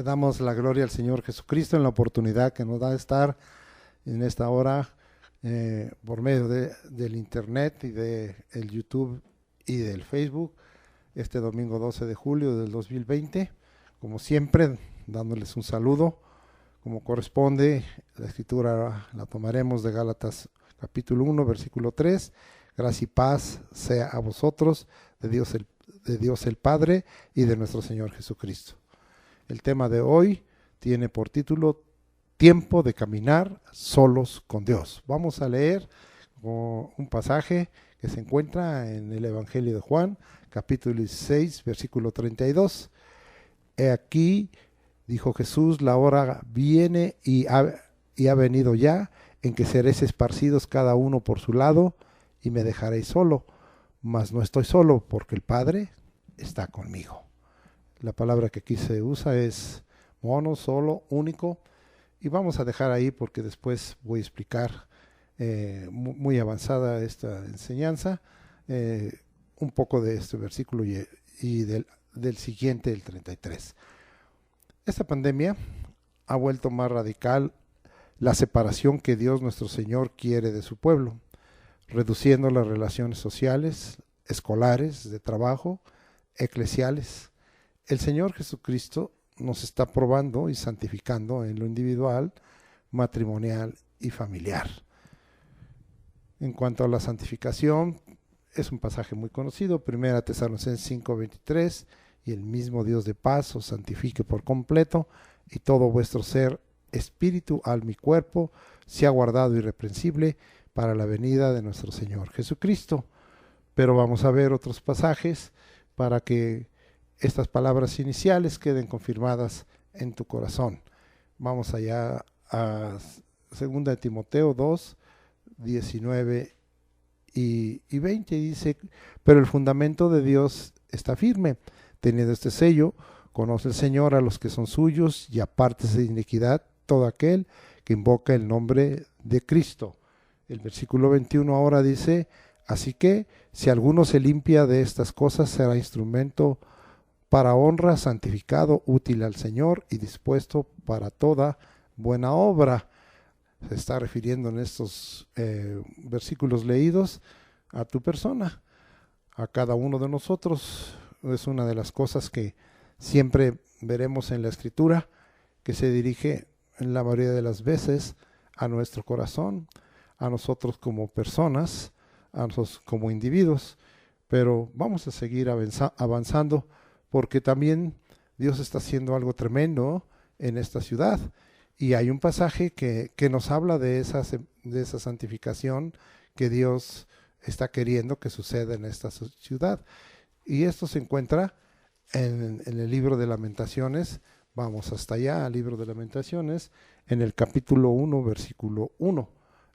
Le damos la gloria al Señor Jesucristo en la oportunidad que nos da de estar en esta hora por medio del internet y del YouTube y del Facebook este domingo 12 de julio del 2020. Como siempre, dándoles un saludo como corresponde. La escritura la tomaremos de Gálatas capítulo 1, versículo 3. Gracia y paz sea a vosotros, de Dios el Padre y de nuestro Señor Jesucristo. El tema de hoy tiene por título Tiempo de caminar solos con Dios. Vamos a leer un pasaje que se encuentra en el Evangelio de Juan, capítulo 16, versículo 32. He aquí, dijo Jesús, la hora viene y ha venido ya, en que seréis esparcidos cada uno por su lado, y me dejaréis solo, mas no estoy solo, porque el Padre está conmigo. La palabra que aquí se usa es mono, solo, único, y vamos a dejar ahí porque después voy a explicar muy avanzada esta enseñanza, un poco de este versículo y del siguiente, el 33. Esta pandemia ha vuelto más radical la separación que Dios nuestro Señor quiere de su pueblo, reduciendo las relaciones sociales, escolares, de trabajo, eclesiales. El Señor Jesucristo nos está probando y santificando en lo individual, matrimonial y familiar. En cuanto a la santificación, es un pasaje muy conocido, 1 Tesalonicenses 5:23, y el mismo Dios de paz os santifique por completo, y todo vuestro ser, espíritu, alma y cuerpo, sea guardado irreprensible para la venida de nuestro Señor Jesucristo. Pero vamos a ver otros pasajes para que estas palabras iniciales queden confirmadas en tu corazón. Vamos allá a 2 de Timoteo 2, 19 y 20, y dice: pero el fundamento de Dios está firme, teniendo este sello, conoce el Señor a los que son suyos, y apártese de iniquidad todo aquel que invoca el nombre de Cristo. El versículo 21 ahora dice: así que si alguno se limpia de estas cosas, será instrumento para honra, santificado, útil al Señor y dispuesto para toda buena obra. Se está refiriendo en estos versículos leídos a tu persona, a cada uno de nosotros. Es una de las cosas que siempre veremos en la Escritura, que se dirige en la mayoría de las veces a nuestro corazón, a nosotros como personas, a nosotros como individuos. Pero vamos a seguir avanzando, porque también Dios está haciendo algo tremendo en esta ciudad. Y hay un pasaje que nos habla de esa santificación que Dios está queriendo que suceda en esta ciudad. Y esto se encuentra en el libro de Lamentaciones. Vamos hasta allá, al libro de Lamentaciones, en el capítulo 1, versículo 1.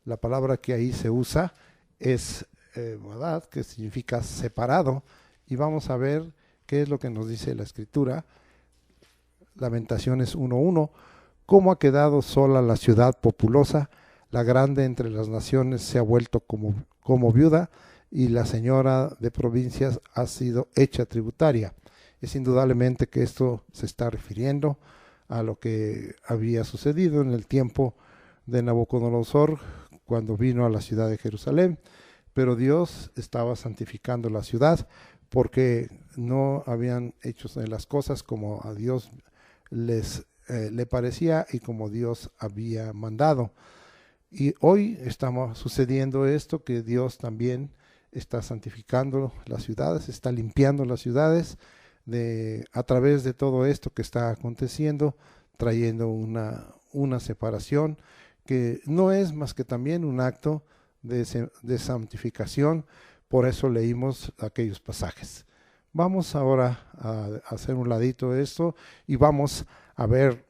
La palabra que ahí se usa es Badad, que significa separado. Y vamos a ver qué es lo que nos dice la Escritura. Lamentaciones 1:1. ¿Cómo ha quedado sola la ciudad populosa? La grande entre las naciones se ha vuelto como viuda, y la señora de provincias ha sido hecha tributaria. Es indudablemente que esto se está refiriendo a lo que había sucedido en el tiempo de Nabucodonosor, cuando vino a la ciudad de Jerusalén. Pero Dios estaba santificando la ciudad, porque no habían hecho las cosas como a Dios le parecía y como Dios había mandado. Y hoy estamos sucediendo esto, que Dios también está santificando las ciudades, está limpiando las ciudades a través de todo esto que está aconteciendo, trayendo una separación que no es más que también un acto de santificación. Por eso leímos aquellos pasajes. Vamos ahora a hacer un ladito de esto y vamos a ver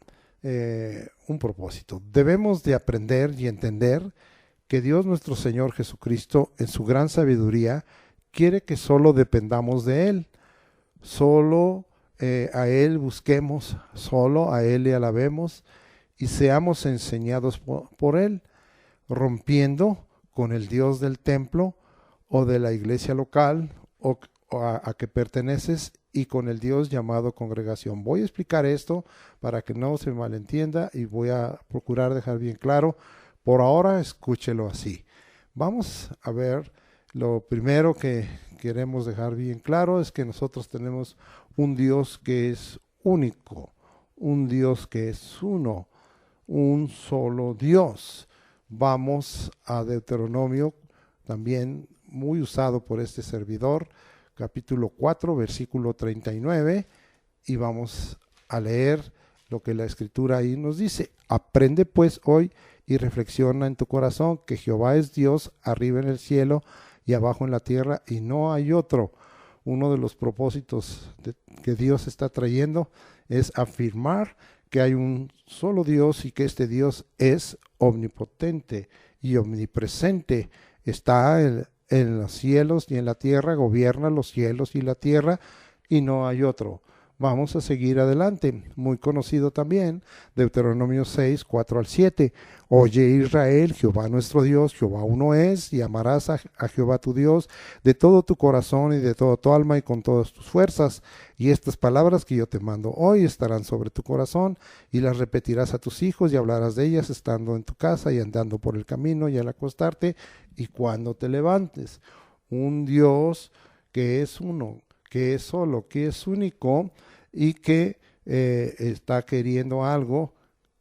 un propósito. Debemos de aprender y entender que Dios nuestro Señor Jesucristo, en su gran sabiduría, quiere que solo dependamos de Él, solo a Él busquemos, solo a Él le alabemos y seamos enseñados por Él, rompiendo con el Dios del templo o de la iglesia local o a que perteneces, y con el Dios llamado congregación. Voy a explicar esto para que no se malentienda y voy a procurar dejar bien claro. Por ahora, escúchelo así. Vamos a ver, lo primero que queremos dejar bien claro es que nosotros tenemos un Dios que es único, un Dios que es uno, un solo Dios. Vamos a Deuteronomio, también muy usado por este servidor, capítulo 4, versículo 39, y vamos a leer lo que la escritura ahí nos dice. Aprende pues hoy y reflexiona en tu corazón que Jehová es Dios arriba en el cielo y abajo en la tierra, y no hay otro. Uno de los propósitos que Dios está trayendo es afirmar que hay un solo Dios y que este Dios es omnipotente y omnipresente. Está en los cielos y en la tierra, gobierna los cielos y la tierra, y no hay otro. Vamos a seguir adelante. Muy conocido también, Deuteronomio 6, 4 al 7. Oye Israel, Jehová nuestro Dios, Jehová uno es, y amarás a Jehová tu Dios de todo tu corazón y de toda tu alma y con todas tus fuerzas. Y estas palabras que yo te mando hoy estarán sobre tu corazón, y las repetirás a tus hijos y hablarás de ellas estando en tu casa y andando por el camino y al acostarte y cuando te levantes. Un Dios que es uno, que es solo, que es único y que está queriendo algo,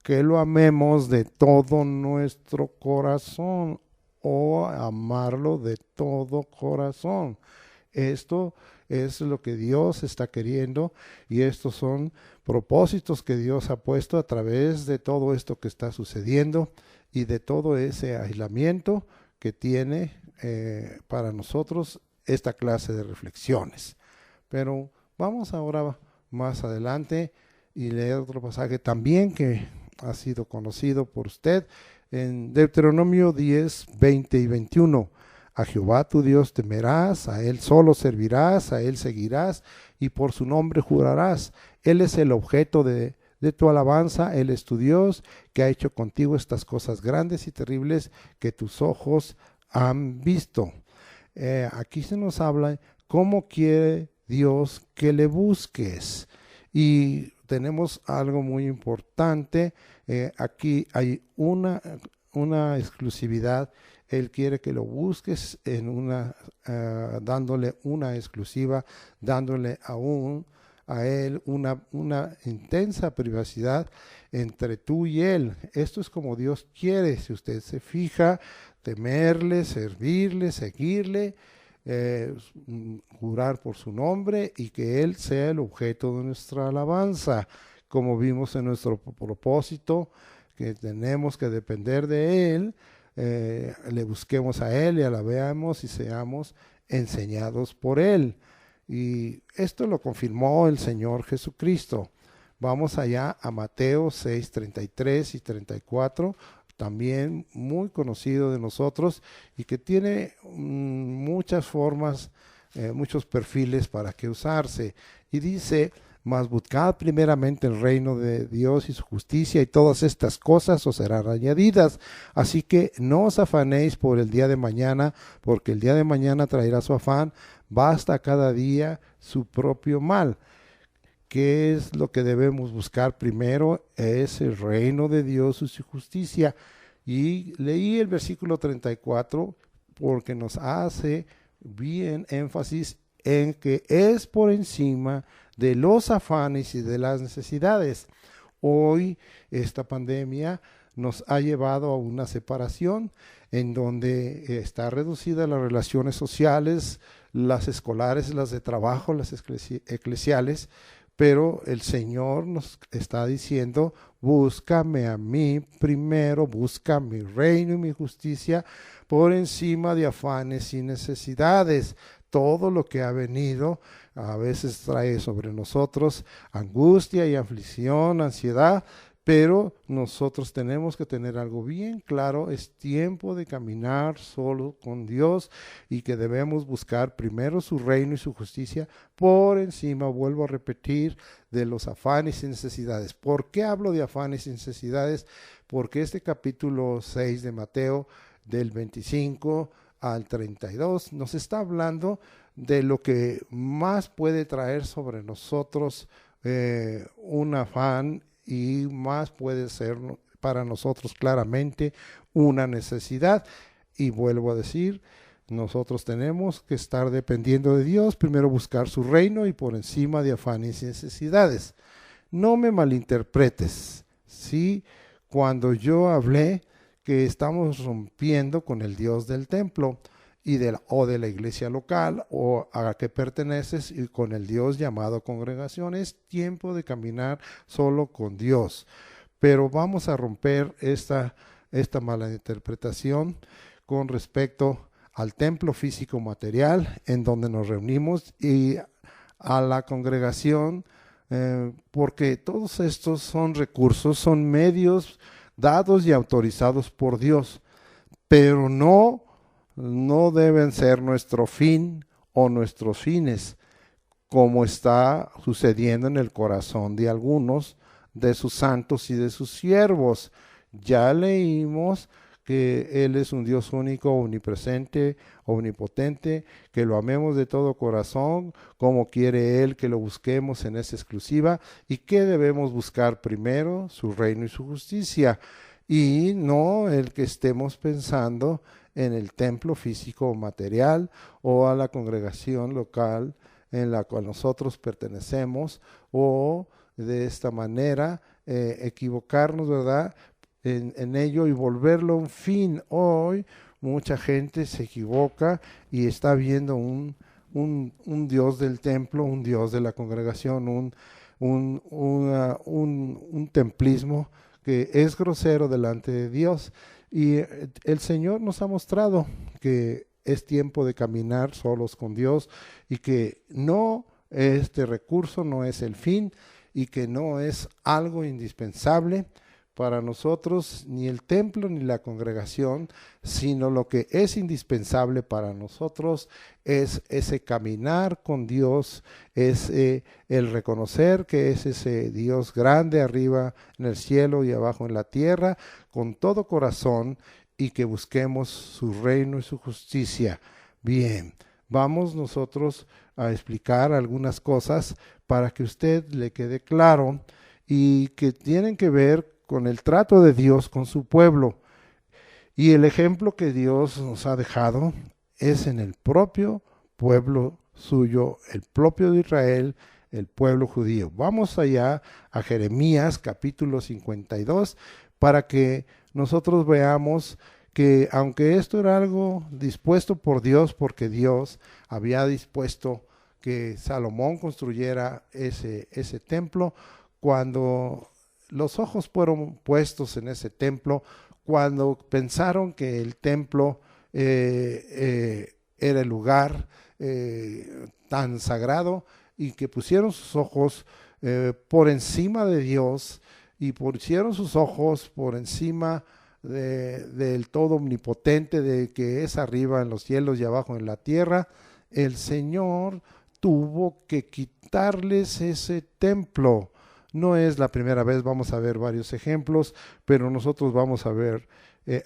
que lo amemos de todo nuestro corazón o amarlo de todo corazón. Esto es lo que Dios está queriendo y estos son propósitos que Dios ha puesto a través de todo esto que está sucediendo y de todo ese aislamiento que tiene para nosotros esta clase de reflexiones. Pero vamos ahora más adelante y leer otro pasaje también que ha sido conocido por usted en Deuteronomio 10, 20 y 21. A Jehová tu Dios temerás, a Él solo servirás, a Él seguirás y por su nombre jurarás. Él es el objeto de tu alabanza, Él es tu Dios que ha hecho contigo estas cosas grandes y terribles que tus ojos han visto. Aquí se nos habla cómo quiere Dios que le busques. Y tenemos algo muy importante. Aquí hay una exclusividad. Él quiere que lo busques dándole una exclusiva, dándole a Él una intensa privacidad entre tú y Él. Esto es como Dios quiere, si usted se fija, temerle, servirle, seguirle, jurar por su nombre y que Él sea el objeto de nuestra alabanza, como vimos en nuestro propósito, que tenemos que depender de Él, le busquemos a Él y alabemos y seamos enseñados por Él. Y esto lo confirmó el Señor Jesucristo. Vamos allá a Mateo 6, 33 y 34, también muy conocido de nosotros y que tiene muchas formas, muchos perfiles para que usarse. Y dice: mas buscad primeramente el reino de Dios y su justicia, y todas estas cosas os serán añadidas. Así que no os afanéis por el día de mañana, porque el día de mañana traerá su afán. Basta cada día su propio mal. ¿Qué es lo que debemos buscar primero? Es el reino de Dios y su justicia. Y leí el versículo 34 porque nos hace bien énfasis en que es por encima de los afanes y de las necesidades. Hoy esta pandemia nos ha llevado a una separación en donde está reducida las relaciones sociales, las escolares, las de trabajo, las eclesiales, pero el Señor nos está diciendo: búscame a mí primero, busca mi reino y mi justicia por encima de afanes y necesidades. Todo lo que ha venido a veces trae sobre nosotros angustia y aflicción, ansiedad, pero nosotros tenemos que tener algo bien claro: es tiempo de caminar solo con Dios y que debemos buscar primero su reino y su justicia por encima, vuelvo a repetir, de los afanes y necesidades. ¿Por qué hablo de afanes y necesidades? Porque este capítulo 6 de Mateo, del 25 al 32, nos está hablando de lo que más puede traer sobre nosotros un afán, y más puede ser para nosotros claramente una necesidad. Y vuelvo a decir, nosotros tenemos que estar dependiendo de Dios, primero buscar su reino y por encima de afanes y necesidades. No me malinterpretes, ¿sí? Cuando yo hablé que estamos rompiendo con el Dios del templo o de la iglesia local o a la que perteneces, y con el Dios llamado congregación, es tiempo de caminar solo con Dios. Pero vamos a romper esta mala interpretación con respecto al templo físico material en donde nos reunimos y a la congregación, porque todos estos son recursos, son medios dados y autorizados por Dios, pero no deben ser nuestro fin o nuestros fines, como está sucediendo en el corazón de algunos de sus santos y de sus siervos. Ya leímos que Él es un Dios único, omnipresente, omnipotente, que lo amemos de todo corazón, como quiere Él que lo busquemos en esa exclusiva, y que debemos buscar primero su reino y su justicia, y no el que estemos pensando en el templo físico o material o a la congregación local en la cual nosotros pertenecemos, o de esta manera equivocarnos, ¿verdad?, en ello y volverlo un fin. Hoy mucha gente se equivoca y está viendo un Dios del templo, un Dios de la congregación, un templismo que es grosero delante de Dios. Y el Señor nos ha mostrado que es tiempo de caminar solos con Dios, y que no, este recurso no es el fin, y que no es algo indispensable para nosotros, ni el templo ni la congregación, sino lo que es indispensable para nosotros es ese caminar con Dios, es el reconocer que es ese Dios grande arriba en el cielo y abajo en la tierra, con todo corazón, y que busquemos su reino y su justicia. Bien, vamos nosotros a explicar algunas cosas para que a usted le quede claro, y que tienen que ver con el trato de Dios con su pueblo. Y el ejemplo que Dios nos ha dejado es en el propio pueblo suyo, el propio de Israel, el pueblo judío. Vamos allá a Jeremías capítulo 52 para que nosotros veamos que aunque esto era algo dispuesto por Dios, porque Dios había dispuesto que Salomón construyera ese templo, cuando los ojos fueron puestos en ese templo, cuando pensaron que el templo era el lugar tan sagrado, y que pusieron sus ojos por encima de Dios, y pusieron sus ojos por encima del todo omnipotente, de que es arriba en los cielos y abajo en la tierra, el Señor tuvo que quitarles ese templo. No es la primera vez, vamos a ver varios ejemplos, pero nosotros vamos a ver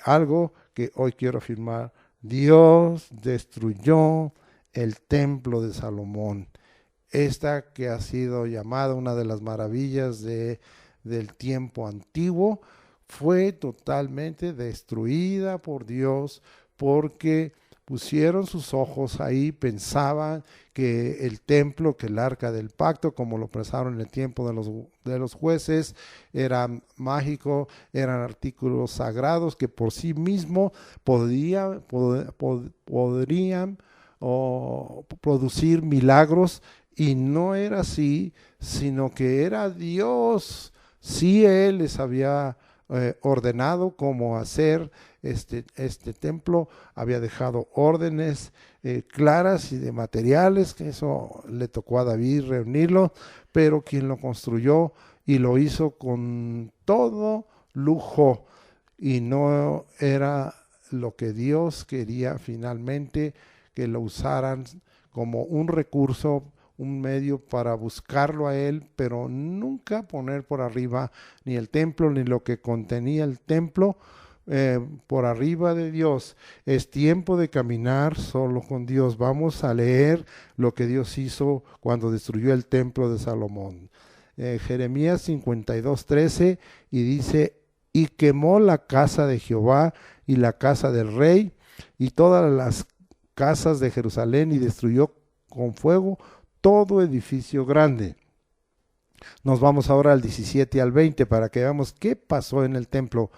algo que hoy quiero afirmar. Dios destruyó el templo de Salomón, esta que ha sido llamada una de las maravillas del tiempo antiguo, fue totalmente destruida por Dios, porque pusieron sus ojos ahí, pensaban que el templo, que el arca del pacto, como lo pensaron en el tiempo de los jueces, era mágico, eran artículos sagrados que por sí mismo podrían producir milagros, y no era así, sino que era Dios. Sí, Él les había ordenado cómo hacer este templo, había dejado órdenes claras y de materiales, que eso le tocó a David reunirlo, pero quien lo construyó y lo hizo con todo lujo, y no era lo que Dios quería finalmente, que lo usaran como un recurso, un medio para buscarlo a Él, pero nunca poner por arriba ni el templo ni lo que contenía el templo, por arriba de Dios. Es tiempo de caminar solo con Dios. Vamos a leer lo que Dios hizo cuando destruyó el templo de Salomón. Jeremías 52:13, y dice: y quemó la casa de Jehová y la casa del rey y todas las casas de Jerusalén, y destruyó con fuego todo edificio grande. Nos vamos ahora al 17 al 20 para que veamos qué pasó en el templo.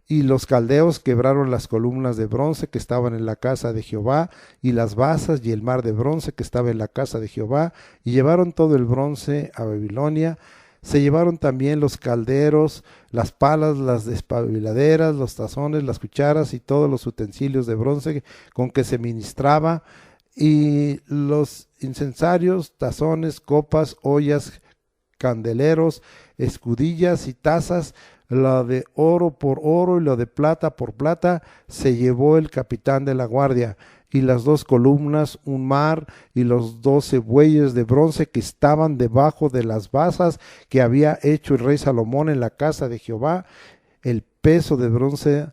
Y los caldeos quebraron las columnas de bronce que estaban en la casa de Jehová, y las basas y el mar de bronce que estaba en la casa de Jehová, y llevaron todo el bronce a Babilonia. Se llevaron también los calderos, las palas, las despabiladeras, los tazones, las cucharas y todos los utensilios de bronce con que se ministraba, y los incensarios, tazones, copas, ollas, candeleros, escudillas y tazas, lo de oro por oro y lo de plata por plata, se llevó el capitán de la guardia, y las 2 columnas, un mar, y los 12 bueyes de bronce que estaban debajo de las basas que había hecho el rey Salomón en la casa de Jehová. El peso de bronce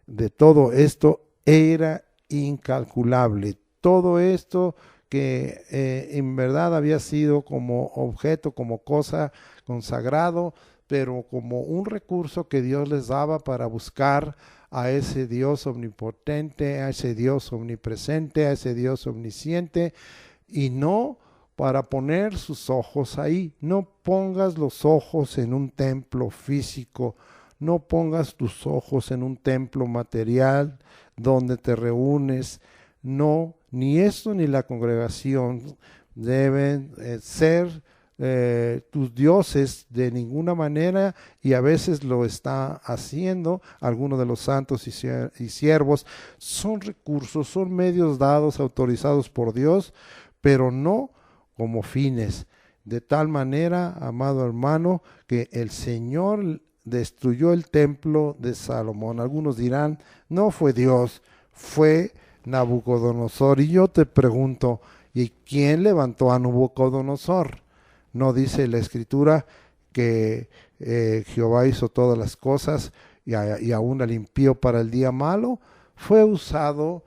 de todo esto era incalculable. Todo esto que en verdad había sido como objeto, como cosa consagrado, pero como un recurso que Dios les daba para buscar a ese Dios omnipotente, a ese Dios omnipresente, a ese Dios omnisciente, y no para poner sus ojos ahí. No pongas los ojos en un templo físico, no pongas tus ojos en un templo material donde te reúnes. No, ni esto ni la congregación deben ser tus dioses de ninguna manera, y a veces lo está haciendo algunos de los santos y siervos. Son recursos, son medios dados, autorizados por Dios, pero no como fines. De tal manera, amado hermano, que el Señor destruyó el templo de Salomón. Algunos dirán, no fue Dios, fue Nabucodonosor. Y yo te pregunto, ¿y quién levantó a Nabucodonosor? ¿No dice la Escritura que Jehová hizo todas las cosas y aún la limpió para el día malo? Fue usado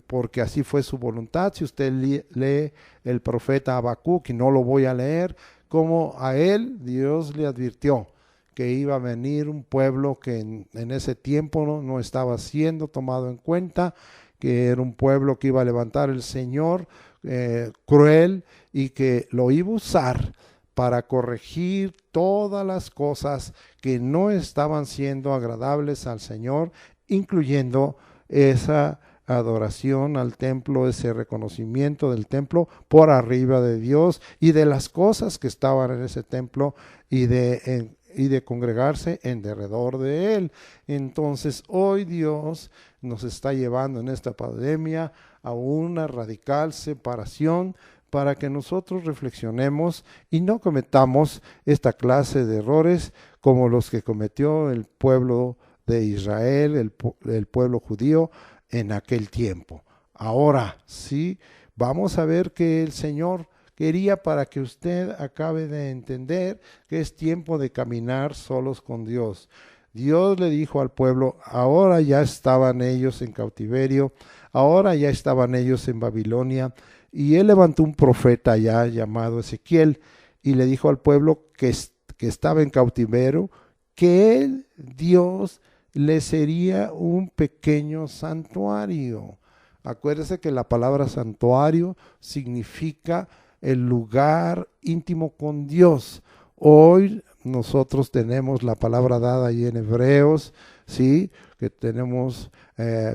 porque así fue su voluntad. Si usted lee el profeta Habacuc, y no lo voy a leer, como a él Dios le advirtió que iba a venir un pueblo que en ese tiempo no estaba siendo tomado en cuenta, que era un pueblo que iba a levantar el Señor cruel, y que lo iba a usar para corregir todas las cosas que no estaban siendo agradables al Señor, incluyendo esa adoración al templo, ese reconocimiento del templo por arriba de Dios y de las cosas que estaban en ese templo, y de congregarse en derredor de él. Entonces hoy Dios nos está llevando en esta pandemia a una radical separación, para que nosotros reflexionemos y no cometamos esta clase de errores como los que cometió el pueblo de Israel, el pueblo judío en aquel tiempo. Ahora sí, vamos a ver que el Señor quería, para que usted acabe de entender, que es tiempo de caminar solos con Dios. Dios le dijo al pueblo, ahora ya estaban ellos en cautiverio, ahora ya estaban ellos en Babilonia, y él levantó un profeta allá llamado Ezequiel, y le dijo al pueblo que estaba en cautiverio, que él, Dios, le sería un pequeño santuario. Acuérdese que la palabra santuario significa el lugar íntimo con Dios. Hoy nosotros tenemos la palabra dada ahí en Hebreos, ¿sí? Que tenemos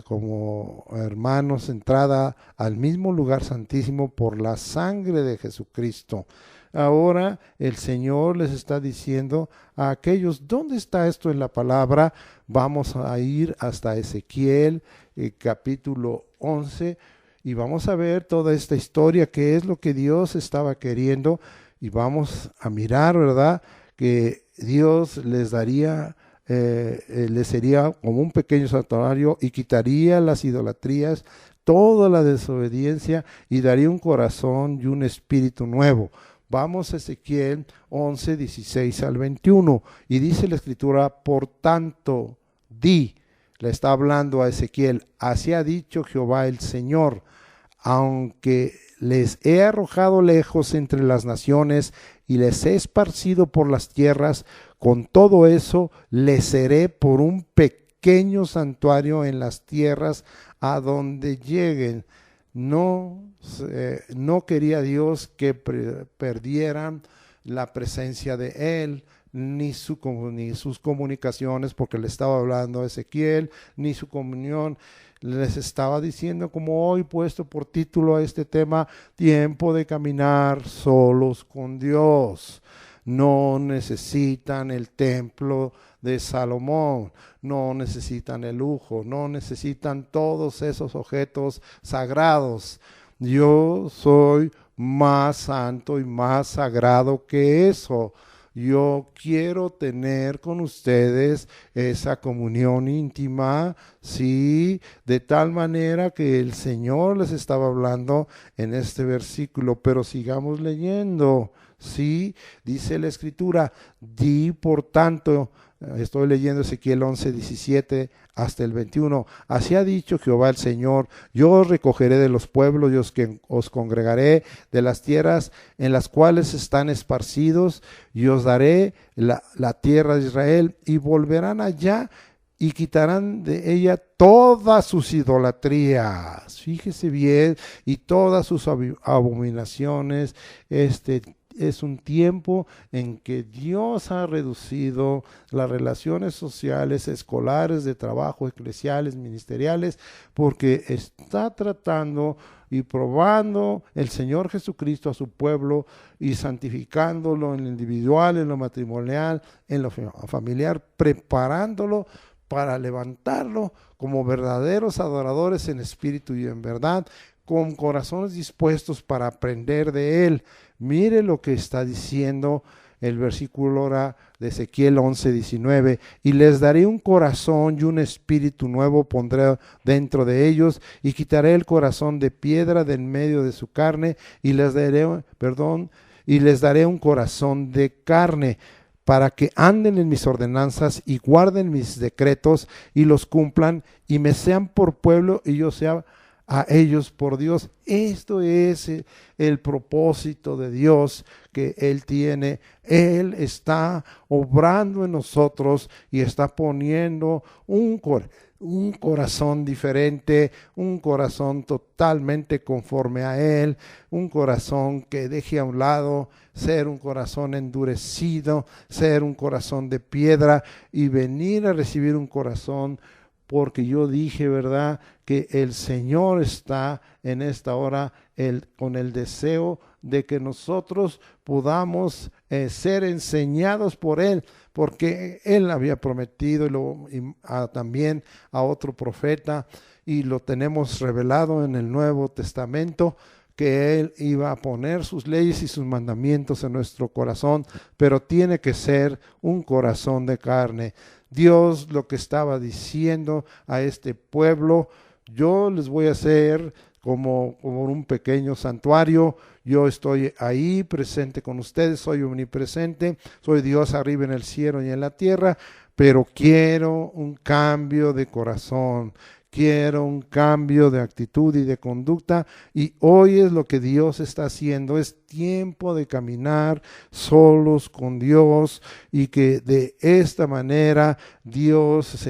como hermanos entrada al mismo lugar santísimo por la sangre de Jesucristo. Ahora el Señor les está diciendo a aquellos, ¿dónde está esto en la palabra? Vamos a ir hasta Ezequiel, capítulo 11, y vamos a ver toda esta historia, qué es lo que Dios estaba queriendo, y vamos a mirar, ¿verdad?, que Dios les daría, les sería como un pequeño santuario, y quitaría las idolatrías, toda la desobediencia, y daría un corazón y un espíritu nuevo. Vamos a Ezequiel 11, 16 al 21, y dice la Escritura, por tanto, di le está hablando a Ezequiel. Así ha dicho Jehová el Señor, aunque les he arrojado lejos entre las naciones y les he esparcido por las tierras, con todo eso les seré por un pequeño santuario en las tierras a donde lleguen. No quería Dios que perdieran la presencia de Él, ni sus comunicaciones, porque le estaba hablando a Ezequiel, ni su comunión. Les estaba diciendo, como hoy puesto por título a este tema, tiempo de caminar solos con Dios. No necesitan el templo de Salomón, no necesitan el lujo, no necesitan todos esos objetos sagrados. Yo soy más santo y más sagrado que eso. Yo quiero tener con ustedes esa comunión íntima, sí, de tal manera que el Señor les estaba hablando en este versículo, pero sigamos leyendo, sí, dice la Escritura, di por tanto, estoy leyendo Ezequiel 11, 17 hasta el 21. Así ha dicho Jehová el Señor, yo os recogeré de los pueblos y os congregaré de las tierras en las cuales están esparcidos y os daré la tierra de Israel y volverán allá y quitarán de ella todas sus idolatrías. Fíjese bien, y todas sus abominaciones. Es un tiempo en que Dios ha reducido las relaciones sociales, escolares, de trabajo, eclesiales, ministeriales, porque está tratando y probando el Señor Jesucristo a su pueblo y santificándolo en lo individual, en lo matrimonial, en lo familiar, preparándolo para levantarlo como verdaderos adoradores en espíritu y en verdad, con corazones dispuestos para aprender de Él. Mire lo que está diciendo el versículo ahora de Ezequiel 11, 19. Y les daré un corazón y un espíritu nuevo pondré dentro de ellos, y quitaré el corazón de piedra de en medio de su carne, y les daré un corazón de carne, para que anden en mis ordenanzas y guarden mis decretos y los cumplan, y me sean por pueblo y yo sea a ellos por Dios. Esto es el propósito de Dios que Él tiene. Él está obrando en nosotros y está poniendo un corazón diferente, un corazón totalmente conforme a Él, un corazón que deje a un lado ser un corazón endurecido, ser un corazón de piedra y venir a recibir un corazón, porque yo dije, ¿verdad?, que el Señor está en esta hora con el deseo de que nosotros podamos ser enseñados por Él, porque Él había prometido también a otro profeta, y lo tenemos revelado en el Nuevo Testamento, que Él iba a poner sus leyes y sus mandamientos en nuestro corazón, pero tiene que ser un corazón de carne. Dios lo que estaba diciendo a este pueblo: yo les voy a hacer como un pequeño santuario, yo estoy ahí presente con ustedes, soy omnipresente, soy Dios arriba en el cielo y en la tierra, pero quiero un cambio de corazón. Quiero un cambio de actitud y de conducta, y hoy es lo que Dios está haciendo. Es tiempo de caminar solos con Dios, y que de esta manera Dios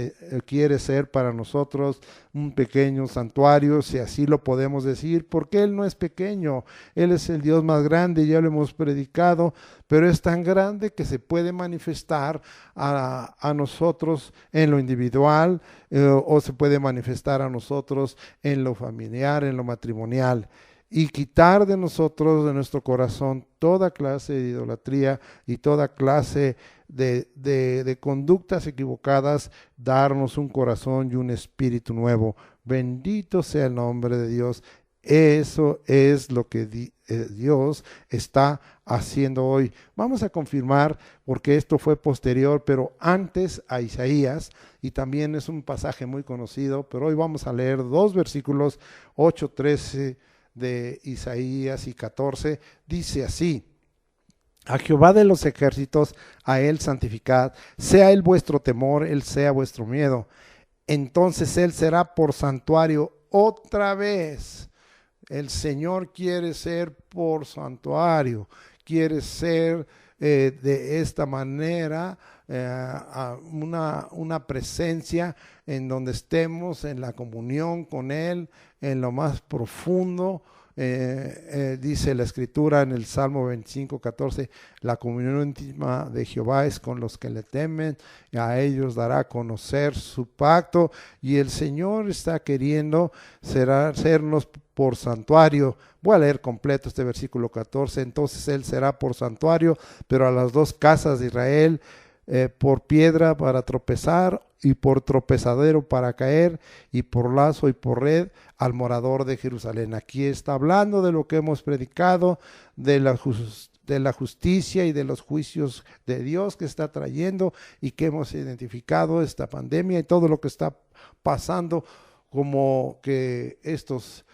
quiere ser para nosotros un pequeño santuario, si así lo podemos decir, porque Él no es pequeño, Él es el Dios más grande, ya lo hemos predicado, pero es tan grande que se puede manifestar a nosotros en lo individual, o se puede manifestar a nosotros en lo familiar, en lo matrimonial, y quitar de nosotros, de nuestro corazón, toda clase de idolatría y toda clase de conductas equivocadas, darnos un corazón y un espíritu nuevo. Bendito sea el nombre de Dios. Eso es lo que Dios está haciendo hoy. Vamos a confirmar, porque esto fue posterior, pero antes a Isaías, y también es un pasaje muy conocido, pero hoy vamos a leer dos versículos, 8, 13 de Isaías y 14, dice así: a Jehová de los ejércitos, a Él santificad, sea Él vuestro temor, Él sea vuestro miedo. entonces él será por santuario otra vez. El Señor quiere ser por santuario, quiere ser de esta manera una presencia en donde estemos en la comunión con Él, en lo más profundo. Dice la escritura en el Salmo 25:14, la comunión íntima de Jehová es con los que le temen, y a ellos dará a conocer su pacto, y el Señor está queriendo sernos por santuario. Voy a leer completo este versículo 14. Entonces él será por santuario, pero a las dos casas de Israel por piedra para tropezar y por tropezadero para caer y por lazo y por red al morador de Jerusalén. Aquí está hablando de lo que hemos predicado, de la justicia y de los juicios de Dios que está trayendo y que hemos identificado esta pandemia y todo lo que está pasando, como que estos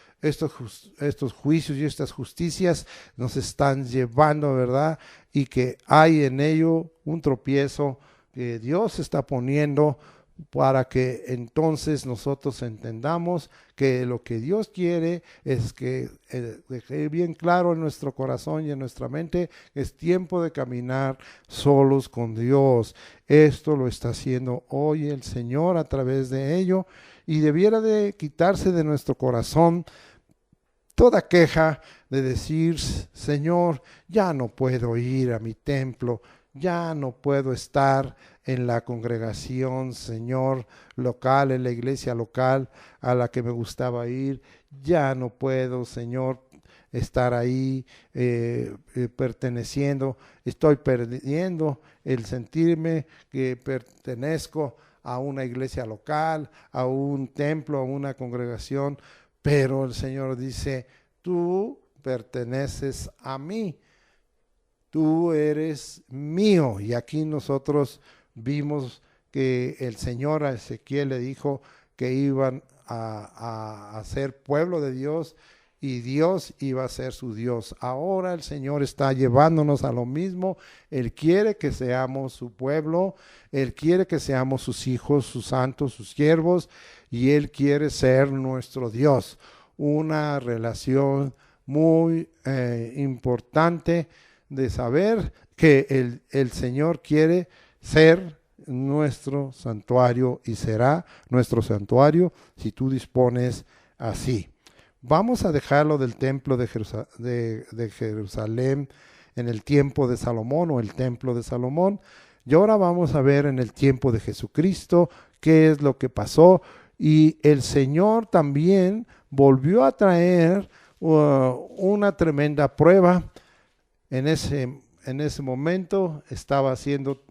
juicios y estas justicias nos están llevando, ¿verdad? Y que hay en ello un tropiezo que Dios está poniendo para que entonces nosotros entendamos que lo que Dios quiere es que deje bien claro en nuestro corazón y en nuestra mente que es tiempo de caminar solos con Dios. Esto lo está haciendo hoy el Señor a través de ello, y debiera de quitarse de nuestro corazón toda queja de decir: Señor, ya no puedo ir a mi templo, ya no puedo estar en la congregación, Señor, local, en la iglesia local a la que me gustaba ir, ya no puedo, Señor, estar ahí perteneciendo, estoy perdiendo el sentirme que pertenezco a una iglesia local, a un templo, a una congregación. Pero el Señor dice: tú perteneces a mí, tú eres mío. Y aquí nosotros vimos que el Señor a Ezequiel le dijo que iban a ser pueblo de Dios y Dios iba a ser su Dios. Ahora el Señor está llevándonos a lo mismo. Él quiere que seamos su pueblo, Él quiere que seamos sus hijos, sus santos, sus siervos, y Él quiere ser nuestro Dios. Una relación muy importante de saber que el Señor quiere ser nuestro santuario y será nuestro santuario si tú dispones así. Vamos a dejarlo del templo de Jerusalén en el tiempo de Salomón o el templo de Salomón. Y ahora vamos a ver en el tiempo de Jesucristo qué es lo que pasó. Y el Señor también volvió a traer una tremenda prueba. En ese momento estaba siendo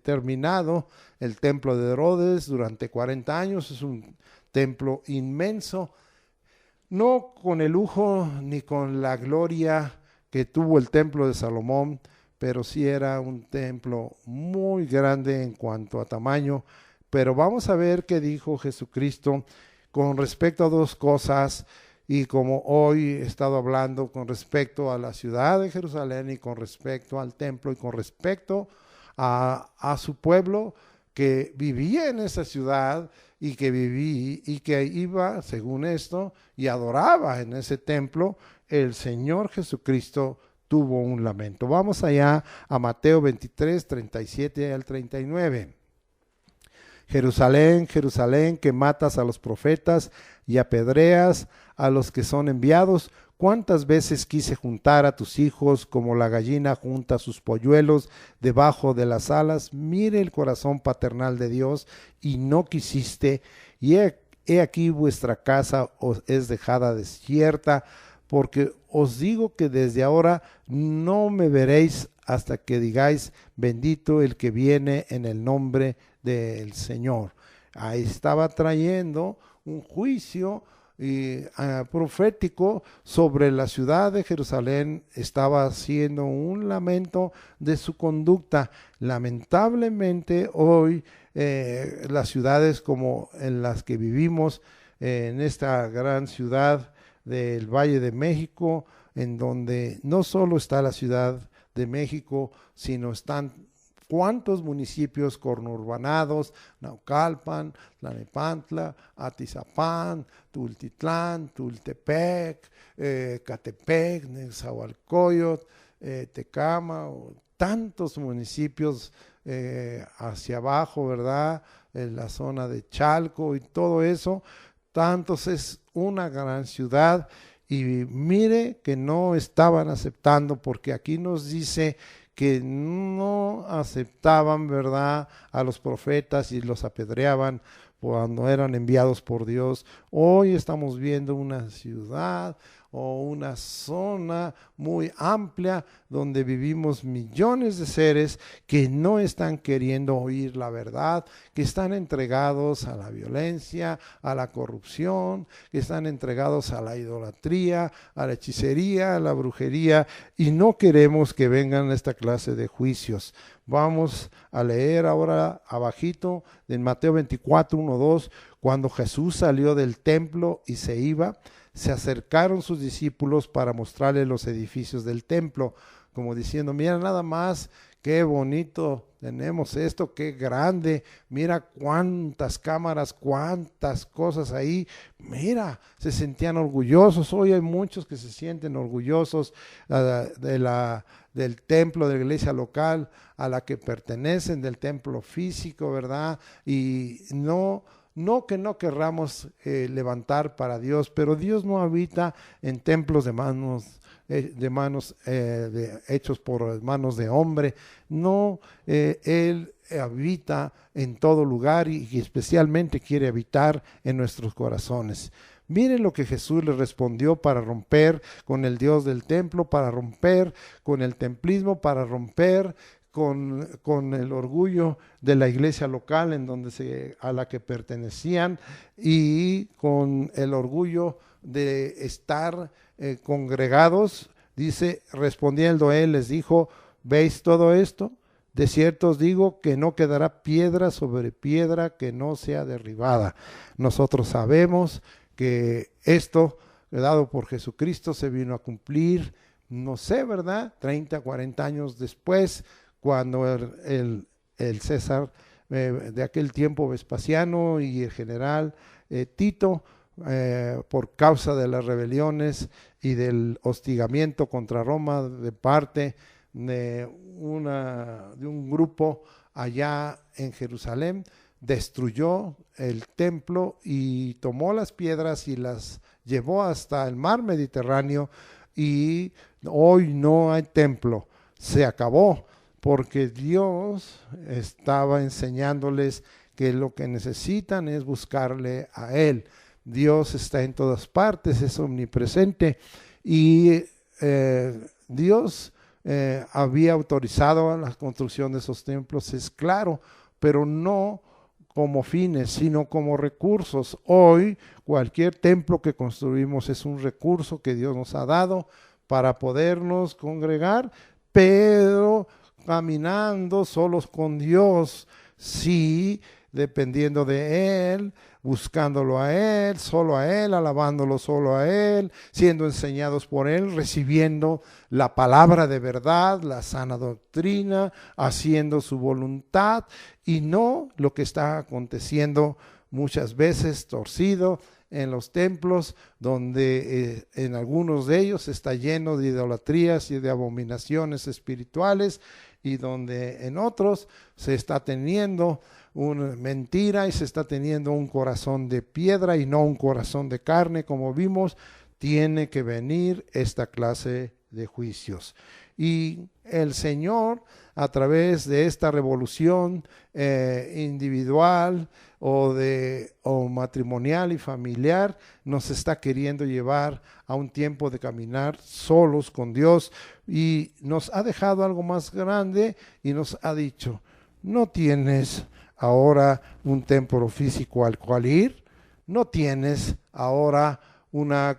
terminado el templo de Herodes durante 40 años. Es un templo inmenso, no con el lujo ni con la gloria que tuvo el templo de Salomón, pero sí era un templo muy grande en cuanto a tamaño. Pero vamos a ver qué dijo Jesucristo con respecto a dos cosas, y como hoy he estado hablando con respecto a la ciudad de Jerusalén y con respecto al templo y con respecto a su pueblo que vivía en esa ciudad y que iba, según esto, y adoraba en ese templo, el Señor Jesucristo tuvo un lamento. Vamos allá a Mateo 23, 37 al 39. Jerusalén, Jerusalén, que matas a los profetas y apedreas a los que son enviados, ¿cuántas veces quise juntar a tus hijos como la gallina junta sus polluelos debajo de las alas? Mire el corazón paternal de Dios y no quisiste, y he aquí vuestra casa os es dejada desierta, porque os digo que desde ahora no me veréis hasta que digáis: bendito el que viene en el nombre del Señor. Ahí estaba trayendo un juicio profético sobre la ciudad de Jerusalén. Estaba haciendo un lamento de su conducta. Lamentablemente hoy las ciudades como en las que vivimos, en esta gran ciudad del Valle de México, en donde no solo está la Ciudad de México, sino están ¿Cuántos municipios conurbanados? Naucalpan, Tlalnepantla, Atizapán, Tultitlán, Tultepec, Catepec, Nezahualcóyotl, Tecama, tantos municipios hacia abajo, ¿verdad? En la zona de Chalco y todo eso, tantos, es una gran ciudad. Y mire que no estaban aceptando, porque aquí nos dice que no aceptaban, ¿verdad?, a los profetas y los apedreaban cuando eran enviados por Dios. Hoy estamos viendo una ciudad o una zona muy amplia donde vivimos millones de seres que no están queriendo oír la verdad, que están entregados a la violencia, a la corrupción, que están entregados a la idolatría, a la hechicería, a la brujería, y no queremos que vengan esta clase de juicios. Vamos a leer ahora abajito en Mateo 24, 1, 2, cuando Jesús salió del templo y se iba, se acercaron sus discípulos para mostrarle los edificios del templo, como diciendo, mira nada más, qué bonito tenemos esto, qué grande, mira cuántas cámaras, cuántas cosas ahí, mira, se sentían orgullosos. Hoy hay muchos que se sienten orgullosos del templo, de la iglesia local a la que pertenecen, del templo físico, ¿verdad? Y no que no querramos levantar para Dios, pero Dios no habita en templos hechos por manos de hombre. No, Él habita en todo lugar y especialmente quiere habitar en nuestros corazones. Miren lo que Jesús le respondió para romper con el Dios del templo, para romper con el templismo, para romper con el orgullo de la iglesia local a la que pertenecían, y con el orgullo de estar congregados. Dice, respondiendo él, les dijo, ¿veis todo esto? De cierto os digo que no quedará piedra sobre piedra que no sea derribada. Nosotros sabemos que esto, dado por Jesucristo, se vino a cumplir, no sé, ¿verdad? 30, 40 años después, cuando el César de aquel tiempo, Vespasiano, y el general Tito, por causa de las rebeliones y del hostigamiento contra Roma de parte de un grupo allá en Jerusalén, destruyó el templo y tomó las piedras y las llevó hasta el mar Mediterráneo, y hoy no hay templo, se acabó, porque Dios estaba enseñándoles que lo que necesitan es buscarle a Él. Dios está en todas partes, es omnipresente, y Dios había autorizado la construcción de esos templos, es claro, pero no como fines, sino como recursos. Hoy cualquier templo que construimos es un recurso que Dios nos ha dado para podernos congregar, pero caminando solos con Dios, sí, dependiendo de Él, buscándolo a Él, solo a Él, alabándolo solo a Él, siendo enseñados por Él, recibiendo la palabra de verdad, la sana doctrina, haciendo su voluntad, y no lo que está aconteciendo muchas veces torcido en los templos, donde en algunos de ellos está lleno de idolatrías y de abominaciones espirituales, y donde en otros se está teniendo una mentira y se está teniendo un corazón de piedra y no un corazón de carne, como vimos. Tiene que venir esta clase de juicios. Y el Señor, a través de esta revolución individual o matrimonial y familiar, nos está queriendo llevar a un tiempo de caminar solos con Dios, y nos ha dejado algo más grande y nos ha dicho, no tienes ahora un templo físico al cual ir, no tienes ahora una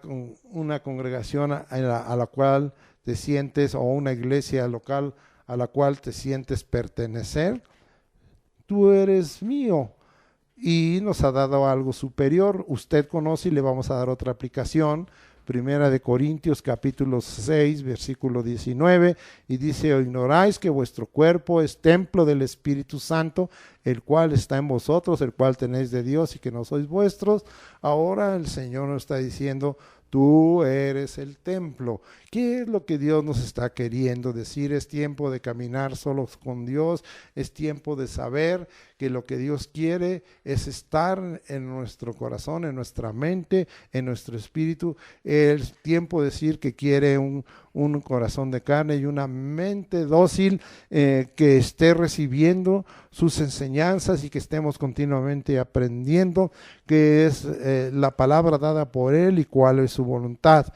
congregación a la cual te sientes, o una iglesia local a la cual te sientes pertenecer. Tú eres mío, y nos ha dado algo superior. Usted conoce, y le vamos a dar otra aplicación, Primera de Corintios capítulo 6, versículo 19, y dice: ¿O ignoráis que vuestro cuerpo es templo del Espíritu Santo, el cual está en vosotros, el cual tenéis de Dios y que no sois vuestros? Ahora el Señor nos está diciendo: tú eres el templo. ¿Qué es lo que Dios nos está queriendo decir? Es tiempo de caminar solos con Dios, es tiempo de saber que lo que Dios quiere es estar en nuestro corazón, en nuestra mente, en nuestro espíritu. Es tiempo de decir que quiere un corazón de carne y una mente dócil, que esté recibiendo sus enseñanzas y que estemos continuamente aprendiendo qué es la palabra dada por Él y cuál es su voluntad.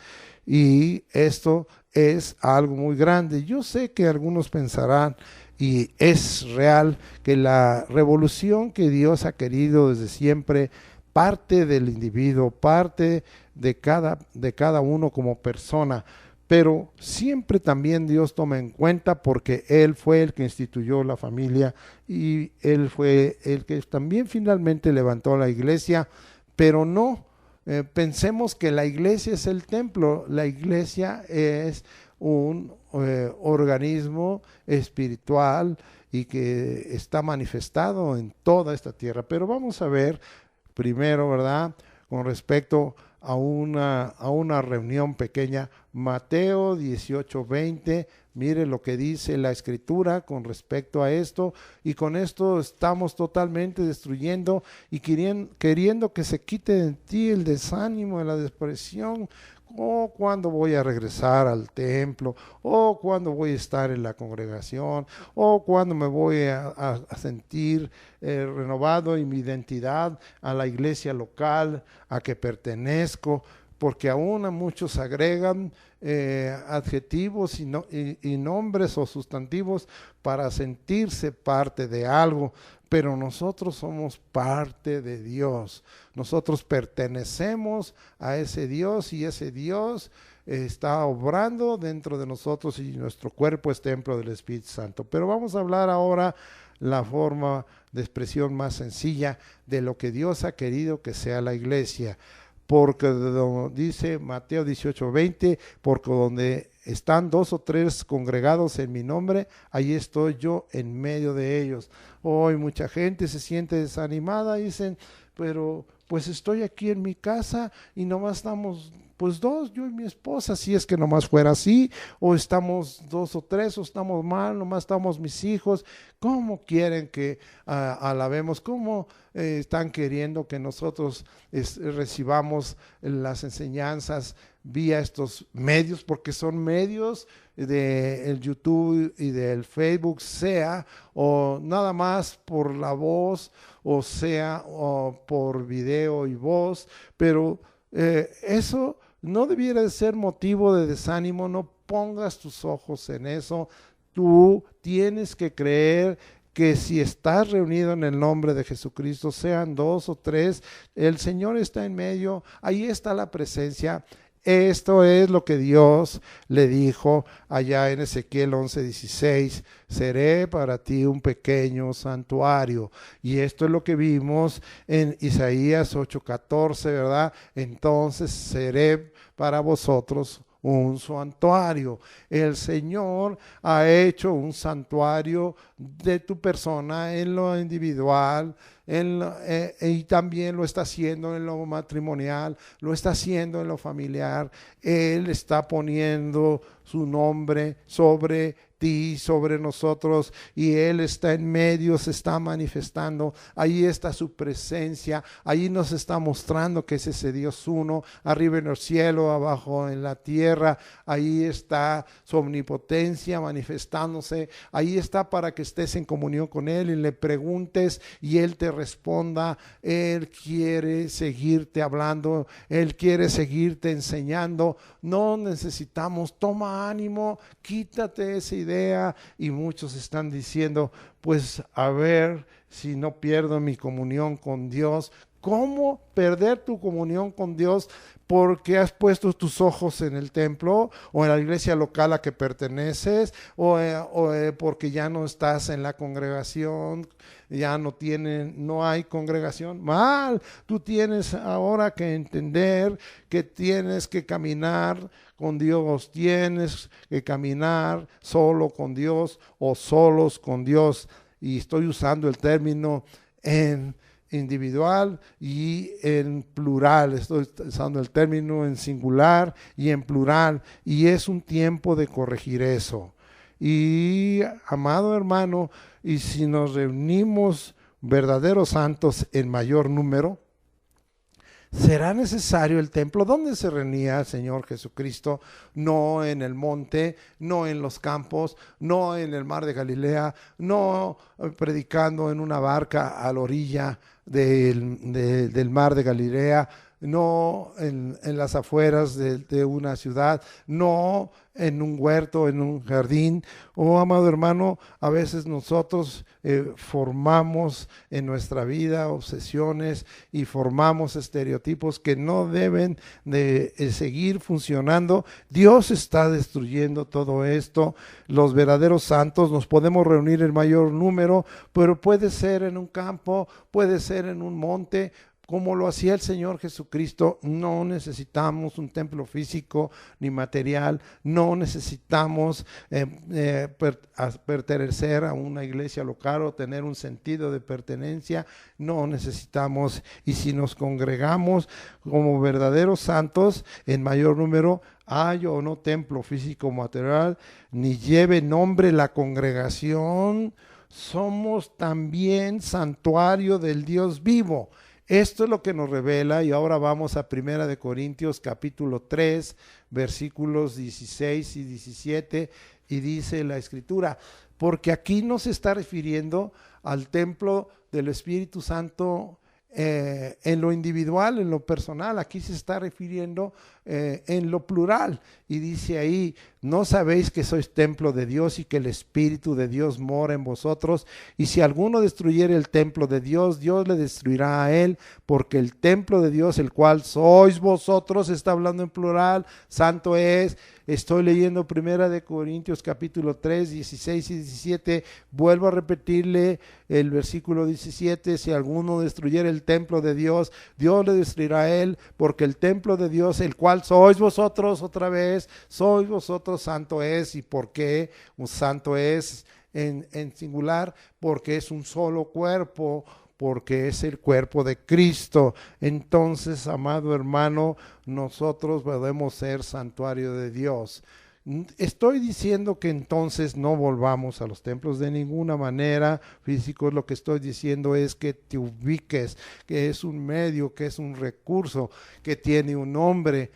Y esto es algo muy grande. Yo sé que algunos pensarán, y es real, que la revolución que Dios ha querido desde siempre parte del individuo, parte de cada uno como persona, pero siempre también Dios toma en cuenta, porque Él fue el que instituyó la familia y Él fue el que también finalmente levantó la iglesia, pero no pensemos que la iglesia es el templo. La iglesia es un organismo espiritual y que está manifestado en toda esta tierra. Pero vamos a ver primero, ¿verdad?, con respecto a una reunión pequeña, Mateo 18:20, mire lo que dice la Escritura con respecto a esto, y con esto estamos totalmente destruyendo y queriendo que se quite de ti el desánimo, la depresión. O cuándo voy a regresar al templo, o cuándo voy a estar en la congregación, o cuándo me voy a sentir renovado en mi identidad a la iglesia local a que pertenezco, porque aún a muchos agregan adjetivos y nombres o sustantivos para sentirse parte de algo, pero nosotros somos parte de Dios. Nosotros pertenecemos a ese Dios y ese Dios está obrando dentro de nosotros y nuestro cuerpo es templo del Espíritu Santo. Pero vamos a hablar ahora la forma de expresión más sencilla de lo que Dios ha querido que sea la iglesia. Porque dice Mateo 18:20, porque donde están 2 o 3 congregados en mi nombre, ahí estoy yo en medio de ellos. Hoy mucha gente se siente desanimada y dicen, pero pues estoy aquí en mi casa y nomás estamos pues 2, yo y mi esposa, si es que nomás fuera así, o estamos 2 o 3, o estamos mal, nomás estamos mis hijos. ¿Cómo quieren que alabemos? ¿Cómo están queriendo que nosotros recibamos las enseñanzas vía estos medios? Porque son medios del YouTube y del Facebook, sea o nada más por la voz, o sea o por video y voz, pero eso no debiera de ser motivo de desánimo. No pongas tus ojos en eso. Tú tienes que creer que si estás reunido en el nombre de Jesucristo, sean 2 o 3, el Señor está en medio, ahí está la presencia. Esto es lo que Dios le dijo allá en Ezequiel 11:16, seré para ti un pequeño santuario. Y esto es lo que vimos en Isaías 8:14, ¿verdad? Entonces seré para vosotros un santuario. El Señor ha hecho un santuario de tu persona en lo individual, y también lo está haciendo en lo matrimonial, lo está haciendo en lo familiar. Él está poniendo su nombre sobre ti, sobre nosotros, y Él está en medio, se está manifestando. Ahí está su presencia, ahí nos está mostrando que es ese Dios uno, arriba en el cielo, abajo en la tierra. Ahí está su omnipotencia manifestándose. Ahí está para que estés en comunión con Él y le preguntes y Él te responda. Él quiere seguirte hablando, Él quiere seguirte enseñando. No necesitamos, toma ánimo, quítate esa idea. Y muchos están diciendo, pues a ver si no pierdo mi comunión con Dios. ¿Cómo perder tu comunión con Dios porque has puesto tus ojos en el templo o en la iglesia local a que perteneces o porque ya no estás en la congregación, ya no hay congregación? Mal, tú tienes ahora que entender que tienes que caminar con Dios, tienes que caminar solo con Dios o solos con Dios. Y estoy usando el término en individual y en plural, estoy usando el término en singular y en plural, y es un tiempo de corregir eso. Y amado hermano, y si nos reunimos verdaderos santos en mayor número, ¿será necesario el templo? ¿Dónde se reunía el Señor Jesucristo? No en el monte, no en los campos, no en el mar de Galilea, no predicando en una barca a la orilla del mar de Galilea, no en las afueras de una ciudad, no en un huerto, en un jardín. Oh, amado hermano, a veces nosotros formamos en nuestra vida obsesiones y formamos estereotipos que no deben de seguir funcionando. Dios está destruyendo todo esto. Los verdaderos santos nos podemos reunir en mayor número, pero puede ser en un campo, puede ser en un monte, como lo hacía el Señor Jesucristo. No necesitamos un templo físico ni material, no necesitamos pertenecer a una iglesia local o tener un sentido de pertenencia, no necesitamos. Y si nos congregamos como verdaderos santos en mayor número, hay o no templo físico material, ni lleve nombre la congregación, somos también santuario del Dios vivo. Esto es lo que nos revela, y ahora vamos a 1 Corintios capítulo 3, versículos 16 y 17, y dice la Escritura, porque aquí no se está refiriendo al templo del Espíritu Santo en lo individual, en lo personal. Aquí se está refiriendo en lo plural, y dice ahí: ¿no sabéis que sois templo de Dios y que el Espíritu de Dios mora en vosotros? Y si alguno destruyere el templo de Dios, Dios le destruirá a él, porque el templo de Dios, el cual sois vosotros, está hablando en plural, santo es. Estoy leyendo 1 Corintios capítulo 3, 16 y 17. Vuelvo a repetirle el versículo 17: si alguno destruyere el templo de Dios, Dios le destruirá a él, porque el templo de Dios, el cual sois vosotros, otra vez, sois vosotros, santo es. ¿Y por qué un santo es en singular? Porque es un solo cuerpo, porque es el cuerpo de Cristo. Entonces, amado hermano, nosotros podemos ser santuario de Dios. Estoy diciendo que entonces no volvamos a los templos de ninguna manera físicos. Lo que estoy diciendo es que te ubiques, que es un medio, que es un recurso, que tiene un nombre.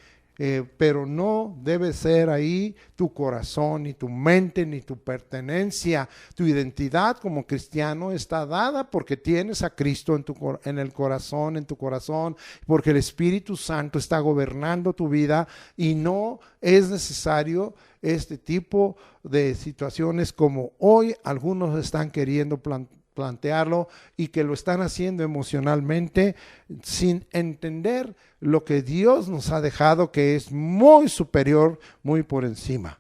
Pero no debe ser ahí tu corazón, ni tu mente, ni tu pertenencia. Tu identidad como cristiano está dada porque tienes a Cristo en el corazón, en tu corazón, porque el Espíritu Santo está gobernando tu vida, y no es necesario este tipo de situaciones como hoy algunos están queriendo plantearlo, y que lo están haciendo emocionalmente sin entender lo que Dios nos ha dejado, que es muy superior, muy por encima.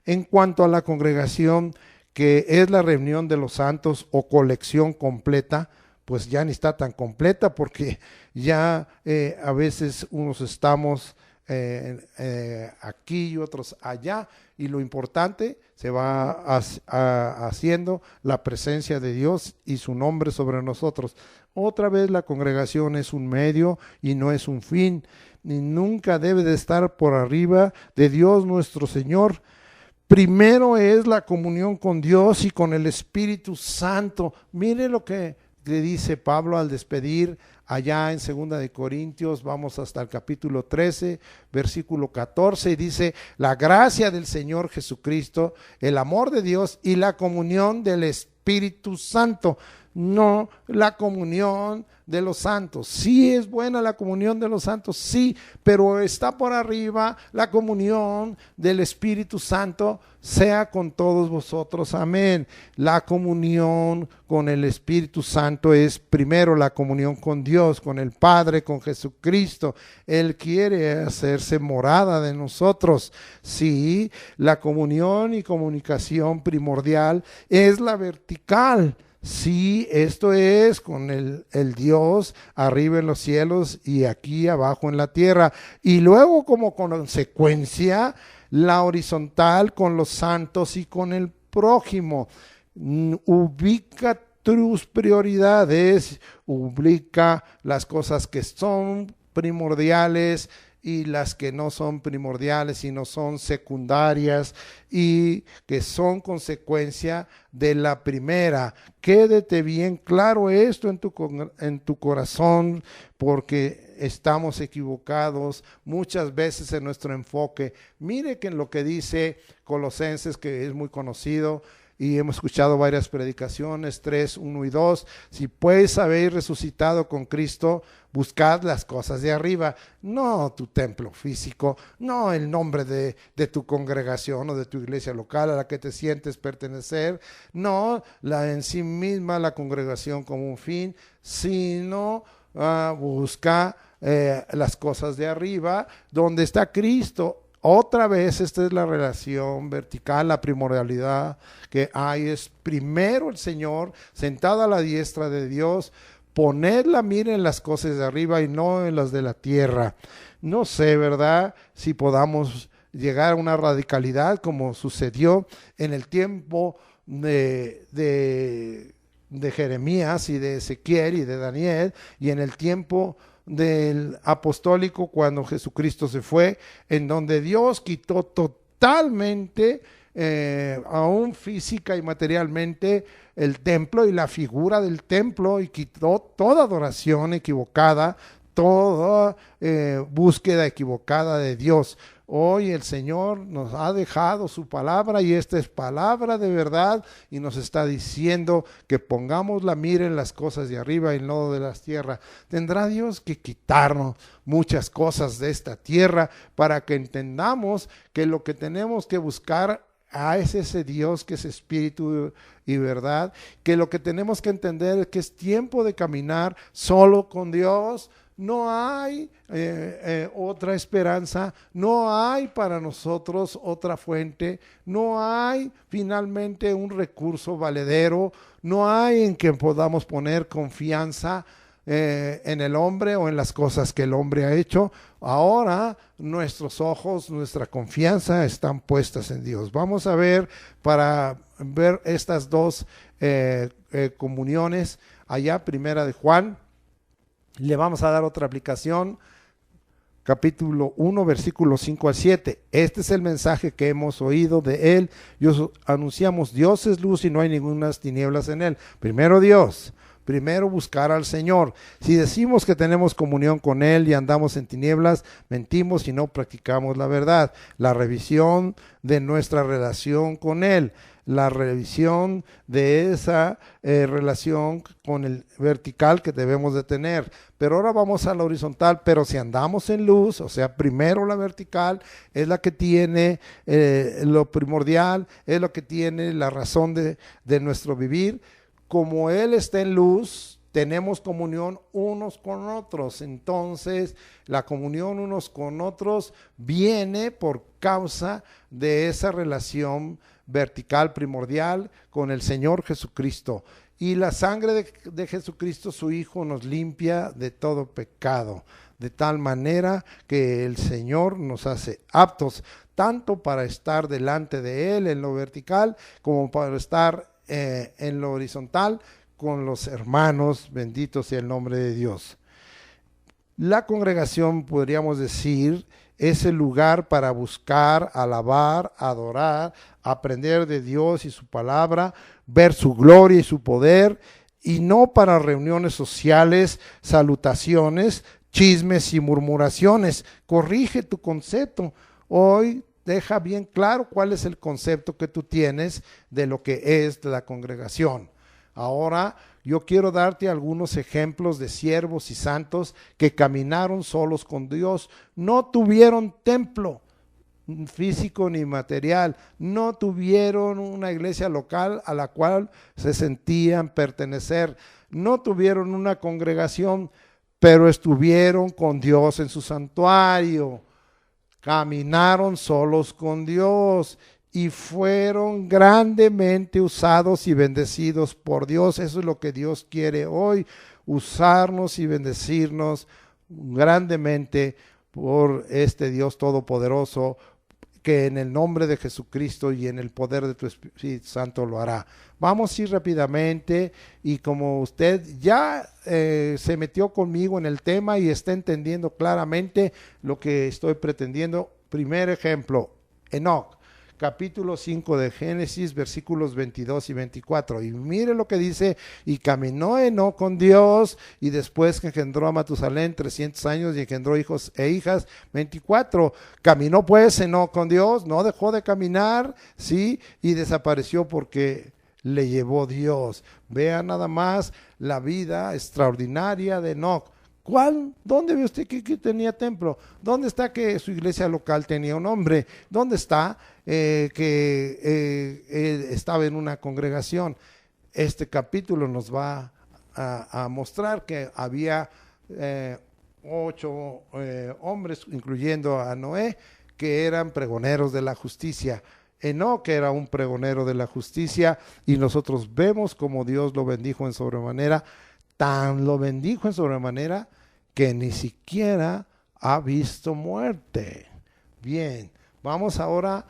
En cuanto a la congregación, que es la reunión de los santos o colección completa, pues ya ni está tan completa, porque ya a veces unos estamos aquí y otros allá, y lo importante se va haciendo la presencia de Dios y su nombre sobre nosotros. Otra vez, la congregación es un medio y no es un fin, y nunca debe de estar por arriba de Dios nuestro Señor. Primero es la comunión con Dios y con el Espíritu Santo. Mire lo que le dice Pablo al despedir allá en 2 Corintios, vamos hasta el capítulo 13, versículo 14, y dice: la gracia del Señor Jesucristo, el amor de Dios y la comunión del Espíritu Santo. no la comunión de los santos. Sí es buena la comunión de los santos, sí, pero está por arriba la comunión del Espíritu Santo, sea con todos vosotros, amén. La comunión con el Espíritu Santo es primero la comunión con Dios, con el Padre, con Jesucristo. Él quiere hacerse morada de nosotros. Sí, la comunión y comunicación primordial es la vertical. Sí, esto es con el Dios arriba en los cielos y aquí abajo en la tierra. Y luego como consecuencia, la horizontal con los santos y con el prójimo. Ubica tus prioridades, ubica las cosas que son primordiales y las que no son primordiales, sino son secundarias y que son consecuencia de la primera. Quédate bien claro esto en tu corazón, porque estamos equivocados muchas veces en nuestro enfoque. Mire que en lo que dice Colosenses, que es muy conocido, y hemos escuchado varias predicaciones, 3, 1 y 2. Si pues habéis resucitado con Cristo, buscad las cosas de arriba, no tu templo físico, no el nombre de tu congregación o de tu iglesia local a la que te sientes pertenecer, no en sí misma la congregación como un fin, sino busca las cosas de arriba, donde está Cristo. Otra vez, esta es la relación vertical, la primordialidad que hay es primero el Señor sentado a la diestra de Dios. Poned la mira en las cosas de arriba y no en las de la tierra. No sé, ¿verdad? Si podamos llegar a una radicalidad como sucedió en el tiempo de Jeremías y de Ezequiel y de Daniel, y en el tiempo del apostólico cuando Jesucristo se fue, en donde Dios quitó totalmente, aún física y materialmente, el templo y la figura del templo, y quitó toda adoración equivocada, toda búsqueda equivocada de Dios. Hoy el Señor nos ha dejado su palabra y esta es palabra de verdad y nos está diciendo que pongamos la mira en las cosas de arriba y no de las tierras. Tendrá Dios que quitarnos muchas cosas de esta tierra para que entendamos que lo que tenemos que buscar es ese Dios que es espíritu y verdad, que lo que tenemos que entender es que es tiempo de caminar solo con Dios. No hay otra esperanza, no hay para nosotros otra fuente, no hay finalmente un recurso valedero, no hay en que podamos poner confianza en el hombre o en las cosas que el hombre ha hecho. Ahora nuestros ojos, nuestra confianza están puestas en Dios. Vamos a ver, para ver estas dos comuniones, allá primera de Juan. Le vamos a dar otra aplicación, capítulo 1, versículos 5 al 7. Este es el mensaje que hemos oído de él. Anunciamos, Dios es luz y no hay ninguna tinieblas en él. Primero Dios, primero buscar al Señor. Si decimos que tenemos comunión con él y andamos en tinieblas, mentimos y no practicamos la verdad. La revisión de nuestra relación con él, la revisión de esa relación con el vertical que debemos de tener. Pero ahora vamos a la horizontal, pero si andamos en luz, o sea, primero la vertical es la que tiene lo primordial, es lo que tiene la razón de nuestro vivir. Como Él está en luz, tenemos comunión unos con otros. Entonces, la comunión unos con otros viene por causa de esa relación vertical primordial con el Señor Jesucristo. Y la sangre de Jesucristo, su Hijo, nos limpia de todo pecado, de tal manera que el Señor nos hace aptos tanto para estar delante de Él en lo vertical como para estar en lo horizontal con los hermanos. Bendito sea el nombre de Dios. La congregación, podríamos decir, es el lugar para buscar, alabar, adorar, aprender de Dios y su palabra, ver su gloria y su poder, y no para reuniones sociales, salutaciones, chismes y murmuraciones. Corrige tu concepto. Hoy deja bien claro cuál es el concepto que tú tienes de lo que es la congregación. Ahora Yo quiero darte algunos ejemplos de siervos y santos que caminaron solos con Dios. No tuvieron templo físico ni material, no tuvieron una iglesia local a la cual se sentían pertenecer, no tuvieron una congregación, pero estuvieron con Dios en su santuario, caminaron solos con Dios y fueron grandemente usados y bendecidos por Dios. Eso es lo que Dios quiere hoy, usarnos y bendecirnos grandemente por este Dios todopoderoso, que en el nombre de Jesucristo y en el poder de tu Espíritu Santo lo hará. Vamos a ir rápidamente, y como usted ya se metió conmigo en el tema y está entendiendo claramente lo que estoy pretendiendo, primer ejemplo, Enoc, capítulo 5 de Génesis, versículos 22 y 24. Y mire lo que dice: y caminó Enoc con Dios, y después que engendró a Matusalén 300 años y engendró hijos e hijas. 24. Caminó pues Enoc con Dios, no dejó de caminar, sí, y desapareció porque le llevó Dios. Vea nada más la vida extraordinaria de Enoc. ¿Dónde ve usted que tenía templo? ¿Dónde está que su iglesia local tenía un nombre? ¿Dónde está que estaba en una congregación? Este capítulo nos va a mostrar que había 8 hombres, incluyendo a Noé, que eran pregoneros de la justicia. Enoc era un pregonero de la justicia, y nosotros vemos como Dios lo bendijo en sobremanera. Tan lo bendijo en sobremanera que ni siquiera ha visto muerte. Bien, vamos ahora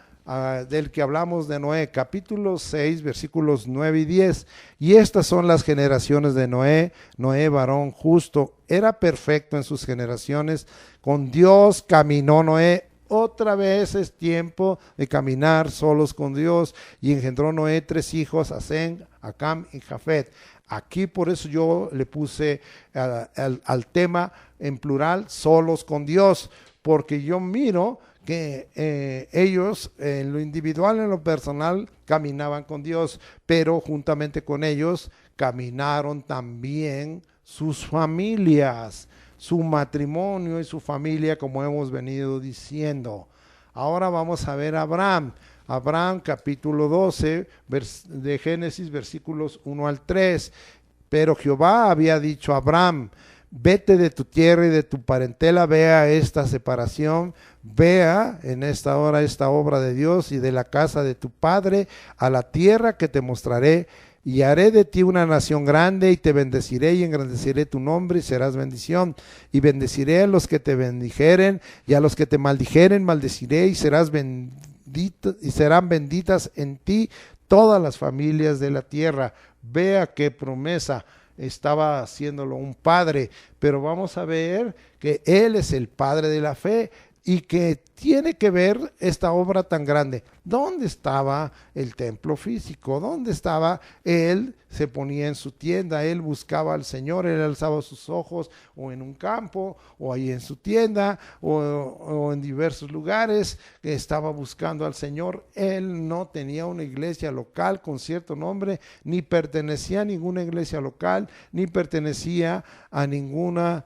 del que hablamos de Noé, capítulo 6, versículos 9 y 10. Y estas son las generaciones de Noé. Noé, varón justo, era perfecto en sus generaciones. Con Dios caminó Noé. Otra vez es tiempo de caminar solos con Dios. Y engendró Noé 3 hijos, a Sem, a Cam y Jafet. Aquí por eso yo le puse al tema en plural, solos con Dios, porque yo miro que ellos en lo individual, en lo personal, caminaban con Dios, pero juntamente con ellos caminaron también sus familias, su matrimonio y su familia, como hemos venido diciendo. Ahora vamos a ver a Abraham. Abraham, capítulo 12 de Génesis, versículos 1 al 3. Pero Jehová había dicho a Abraham: vete de tu tierra y de tu parentela, vea esta separación, vea en esta hora esta obra de Dios y de la casa de tu padre a la tierra que te mostraré, y haré de ti una nación grande, y te bendeciré y engrandeceré tu nombre, y serás bendición. Y bendeciré a los que te bendijeren, y a los que te maldijeren maldeciré, y serás bendito, y serán benditas en ti todas las familias de la tierra. Vea qué promesa estaba haciéndolo un padre, pero vamos a ver que él es el padre de la fe y que tiene que ver esta obra tan grande. ¿Dónde estaba el templo físico? ¿Dónde estaba? Él se ponía en su tienda, él buscaba al Señor, él alzaba sus ojos o en un campo o ahí en su tienda o en diversos lugares que estaba buscando al Señor. Él no tenía una iglesia local con cierto nombre, ni pertenecía a ninguna iglesia local, ni pertenecía a ninguna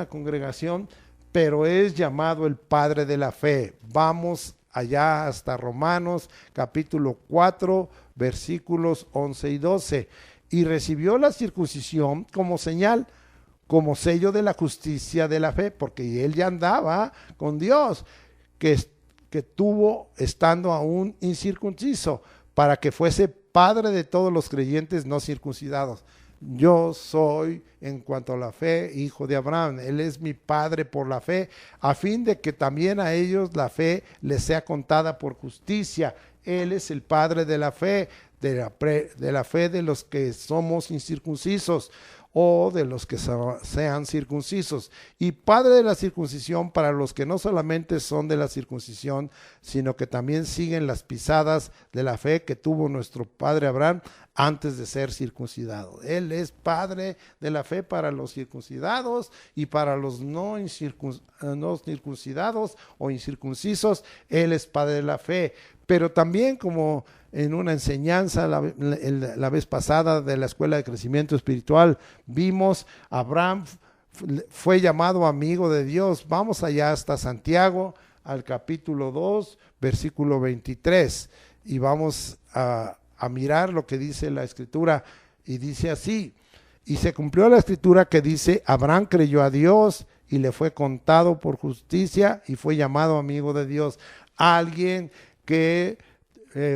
congregación, pero es llamado el Padre de la fe. Vamos allá hasta Romanos capítulo 4, versículos 11 y 12. Y recibió la circuncisión como señal, como sello de la justicia de la fe, porque él ya andaba con Dios, que tuvo estando aún incircunciso, para que fuese padre de todos los creyentes no circuncidados. Yo soy, en cuanto a la fe, hijo de Abraham. Él es mi padre por la fe, a fin de que también a ellos la fe les sea contada por justicia. Él es el padre de la fe, de la fe de los que somos incircuncisos. o de los que sean circuncisos, y padre de la circuncisión para los que no solamente son de la circuncisión, sino que también siguen las pisadas de la fe que tuvo nuestro padre Abraham antes de ser circuncidado. Él es padre de la fe para los circuncidados y para los no circuncidados o incircuncisos. Él es padre de la fe, pero también, como en una enseñanza la vez pasada de la Escuela de Crecimiento Espiritual, vimos, Abraham fue llamado amigo de Dios. Vamos allá hasta Santiago, al capítulo 2, versículo 23, y vamos a mirar lo que dice la Escritura, y dice así: y se cumplió la Escritura que dice, Abraham creyó a Dios y le fue contado por justicia y fue llamado amigo de Dios. Alguien que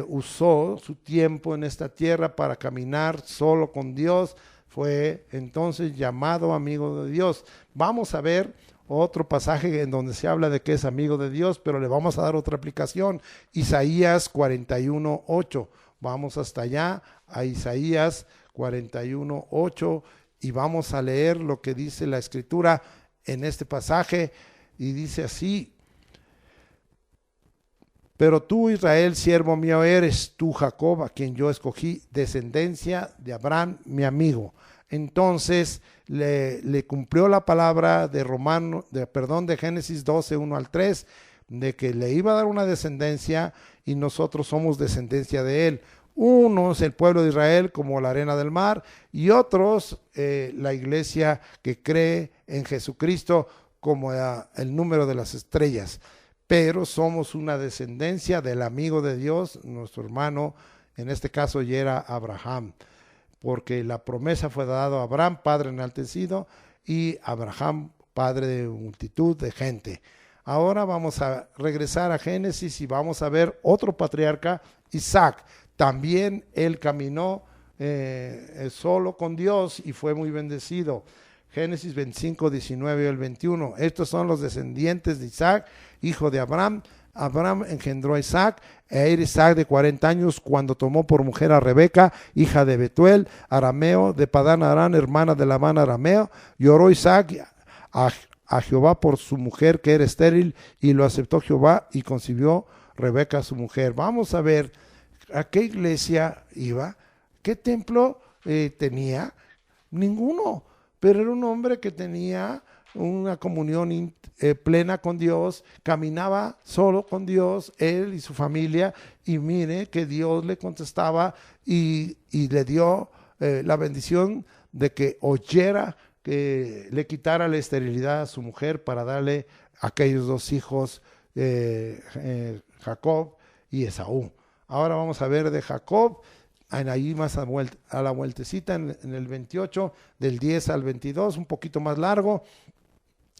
usó su tiempo en esta tierra para caminar solo con Dios, fue entonces llamado amigo de Dios. Vamos a ver otro pasaje en donde se habla de que es amigo de Dios, pero le vamos a dar otra aplicación. Isaías 41:8. Vamos hasta allá, a Isaías 41:8, y vamos a leer lo que dice la Escritura en este pasaje, y dice así: pero tú, Israel, siervo mío eres, tú, Jacob, a quien yo escogí, descendencia de Abraham, mi amigo. Entonces le cumplió la palabra de Génesis 12, 1 al 3, de que le iba a dar una descendencia, y nosotros somos descendencia de él. Unos el pueblo de Israel como la arena del mar, y otros la iglesia que cree en Jesucristo como el número de las estrellas. Pero somos una descendencia del amigo de Dios, nuestro hermano, en este caso ya era Abraham, porque la promesa fue dada a Abraham, padre enaltecido, y Abraham, padre de multitud de gente. Ahora vamos a regresar a Génesis y vamos a ver otro patriarca, Isaac. También él caminó solo con Dios y fue muy bendecido. Génesis 25, 19 al 21. Estos son los descendientes de Isaac, hijo de Abraham. Abraham engendró a Isaac, era Isaac de 40 años cuando tomó por mujer a Rebeca, hija de Betuel, arameo, de Padán Aram, hermana de Labán arameo. Lloró Isaac a Jehová por su mujer que era estéril, y lo aceptó Jehová, y concibió Rebeca su mujer. Vamos a ver a qué iglesia iba, qué templo tenía. Ninguno, pero era un hombre que tenía una comunión plena con Dios, caminaba solo con Dios, él y su familia, y mire que Dios le contestaba y le dio la bendición de que oyera que le quitara la esterilidad a su mujer para darle a aquellos dos hijos, Jacob y Esaú. Ahora vamos a ver de Jacob, ahí más a la vueltecita, en el 28, del 10 al 22, un poquito más largo,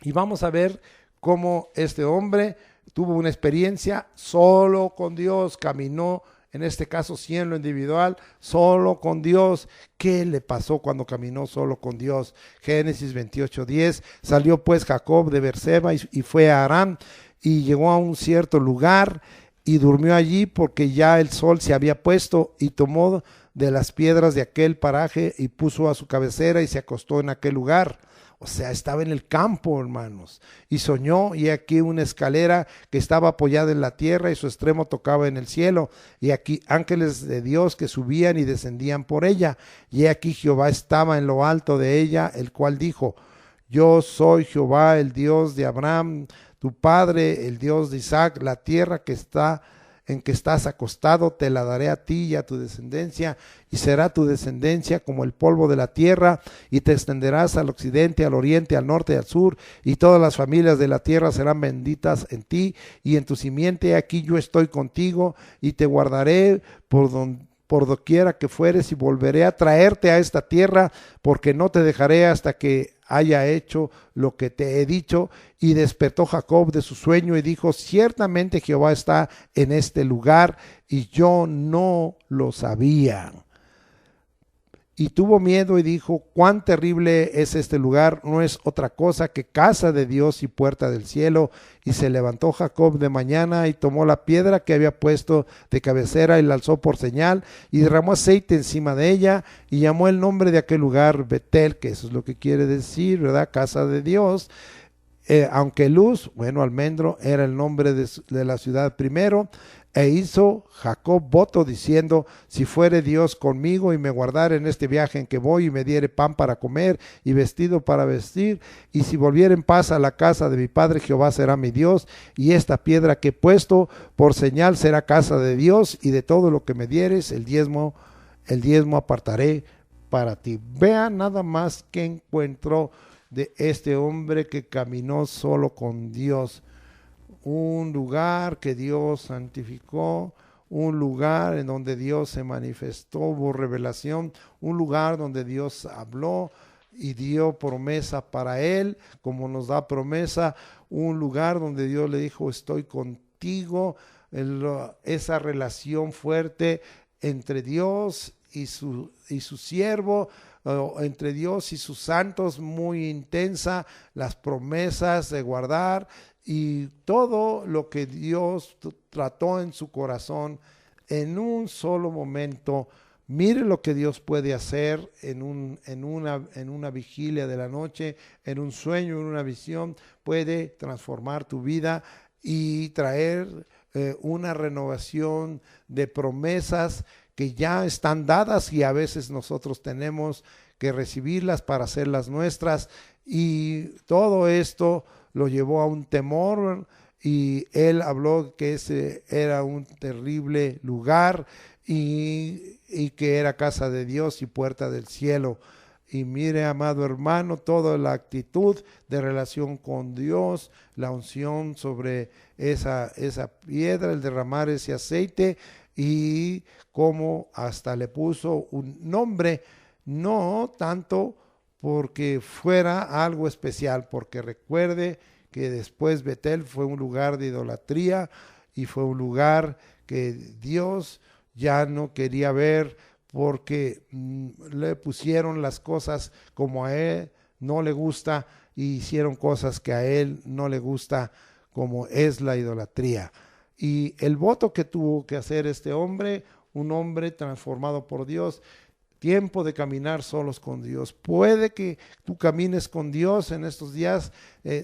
y vamos a ver cómo este hombre tuvo una experiencia solo con Dios, caminó, en este caso sí en lo individual, solo con Dios. ¿Qué le pasó cuando caminó solo con Dios? Génesis 28:10, salió pues Jacob de Beerseba y fue a Harán, y llegó a un cierto lugar, y durmió allí porque ya el sol se había puesto, y tomó de las piedras de aquel paraje y puso a su cabecera y se acostó en aquel lugar. O sea, estaba en el campo, hermanos, y soñó, y aquí una escalera que estaba apoyada en la tierra y su extremo tocaba en el cielo, y aquí ángeles de Dios que subían y descendían por ella, y aquí Jehová estaba en lo alto de ella, el cual dijo: yo soy Jehová, el Dios de Abraham, tu padre, el Dios de Isaac. La tierra en que estás acostado te la daré a ti y a tu descendencia, y será tu descendencia como el polvo de la tierra, y te extenderás al occidente, al oriente, al norte y al sur, y todas las familias de la tierra serán benditas en ti y en tu simiente. Aquí yo estoy contigo y te guardaré por doquiera que fueres, y volveré a traerte a esta tierra, porque no te dejaré hasta que haya hecho lo que te he dicho. Y despertó Jacob de su sueño y dijo: ciertamente Jehová está en este lugar, y yo no lo sabía. Y tuvo miedo y dijo: cuán terrible es este lugar, no es otra cosa que casa de Dios y puerta del cielo. Y se levantó Jacob de mañana y tomó la piedra que había puesto de cabecera y la alzó por señal y derramó aceite encima de ella y llamó el nombre de aquel lugar Betel, que eso es lo que quiere decir, ¿verdad? Casa de Dios. Aunque Luz, bueno, almendro, era el nombre de la ciudad primero. E hizo Jacob voto diciendo: si fuere Dios conmigo y me guardare en este viaje en que voy y me diere pan para comer y vestido para vestir, y si volviere en paz a la casa de mi padre, Jehová será mi Dios, y esta piedra que he puesto por señal será casa de Dios, y de todo lo que me dieres el diezmo apartaré para ti. Vean nada más que encuentro de este hombre que caminó solo con Dios. Un lugar que Dios santificó, un lugar en donde Dios se manifestó, hubo revelación, un lugar donde Dios habló y dio promesa para él, como nos da promesa, un lugar donde Dios le dijo: estoy contigo. Esa relación fuerte entre Dios y su siervo, entre Dios y sus santos, muy intensa, las promesas de guardar y todo lo que Dios trató en su corazón en un solo momento. Mire lo que Dios puede hacer en una vigilia de la noche, en un sueño, en una visión. Puede transformar tu vida y traer una renovación de promesas que ya están dadas, y a veces nosotros tenemos que recibirlas para hacerlas nuestras. Y todo esto lo llevó a un temor, y él habló que ese era un terrible lugar y que era casa de Dios y puerta del cielo. Y mire, amado hermano, toda la actitud de relación con Dios, la unción sobre esa piedra, el derramar ese aceite, y cómo hasta le puso un nombre, no tanto porque fuera algo especial, porque recuerde que después Betel fue un lugar de idolatría y fue un lugar que Dios ya no quería ver, porque le pusieron las cosas como a él no le gusta, y hicieron cosas que a él no le gusta, como es la idolatría. Y el voto que tuvo que hacer este hombre, un hombre transformado por Dios, tiempo de caminar solos con Dios. Puede que tú camines con Dios en estos días,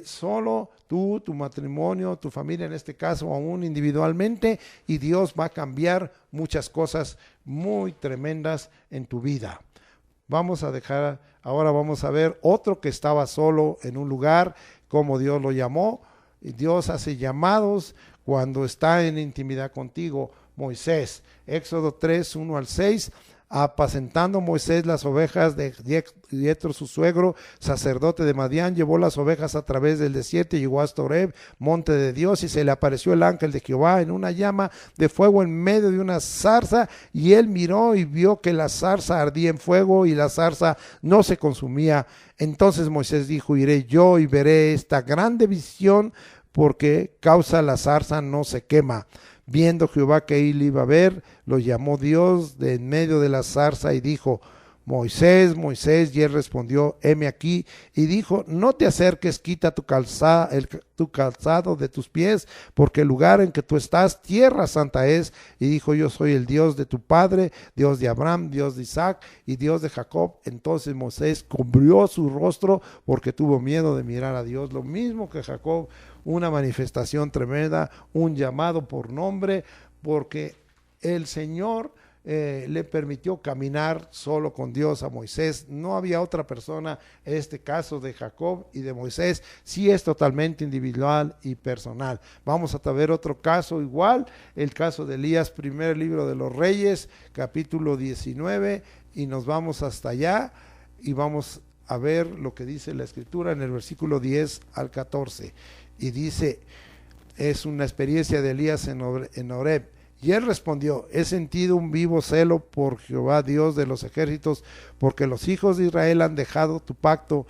solo tú, tu matrimonio, tu familia en este caso, aún individualmente, y Dios va a cambiar muchas cosas muy tremendas en tu vida. Ahora vamos a ver otro que estaba solo en un lugar, como Dios lo llamó. Dios hace llamados cuando está en intimidad contigo. Moisés, Éxodo 3, 1 al 6. Apacentando Moisés las ovejas de Yetro su suegro, sacerdote de Madián, llevó las ovejas a través del desierto y llegó hasta Horeb, monte de Dios, y se le apareció el ángel de Jehová en una llama de fuego en medio de una zarza, y él miró y vio que la zarza ardía en fuego y la zarza no se consumía. Entonces Moisés dijo: iré yo y veré esta grande visión, porque causa la zarza no se quema. Viendo Jehová que él iba a ver, lo llamó Dios de en medio de la zarza y dijo: Moisés, Moisés. Y él respondió: heme aquí. Y dijo: no te acerques, quita tu calzado de tus pies, porque el lugar en que tú estás, tierra santa es. Y dijo: yo soy el Dios de tu padre, Dios de Abraham, Dios de Isaac y Dios de Jacob. Entonces Moisés cubrió su rostro porque tuvo miedo de mirar a Dios. Lo mismo que Jacob, una manifestación tremenda, un llamado por nombre, porque el Señor le permitió caminar solo con Dios a Moisés. No había otra persona. En este caso de Jacob y de Moisés sí es totalmente individual y personal. Vamos a ver otro caso igual, el caso de Elías, primer libro de los Reyes, capítulo 19, y nos vamos hasta allá y vamos a ver lo que dice la escritura en el versículo 10 al 14. Y dice, es una experiencia de Elías en Horeb. Y él respondió: he sentido un vivo celo por Jehová Dios de los ejércitos, porque los hijos de Israel han dejado tu pacto,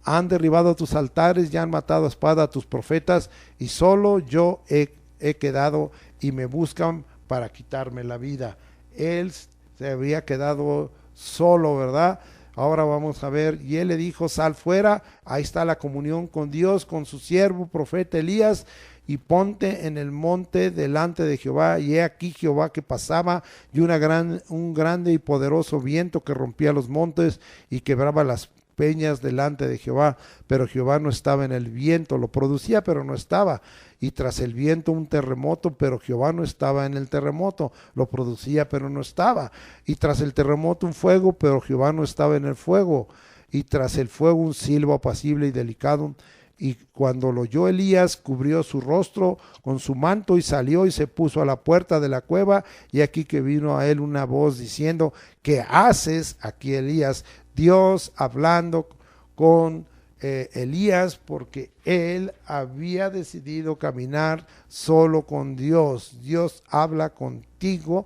han derribado tus altares y han matado a espada a tus profetas, y solo yo he quedado, y me buscan para quitarme la vida. Él se había quedado solo, ¿verdad? Ahora vamos a ver, y él le dijo, sal fuera, ahí está la comunión con Dios, con su siervo, profeta Elías, y ponte en el monte delante de Jehová, y he aquí Jehová que pasaba, y un grande y poderoso viento que rompía los montes y quebraba las peñas delante de Jehová, pero Jehová no estaba en el viento, lo producía pero no estaba, y tras el viento un terremoto, pero Jehová no estaba en el terremoto, lo producía pero no estaba, y tras el terremoto un fuego, pero Jehová no estaba en el fuego, y tras el fuego un silbo apacible y delicado. Y cuando lo oyó Elías, cubrió su rostro con su manto y salió y se puso a la puerta de la cueva, y aquí que vino a él una voz diciendo, ¿qué haces aquí, Elías? Dios hablando con Elías, porque él había decidido caminar solo con Dios. Dios habla contigo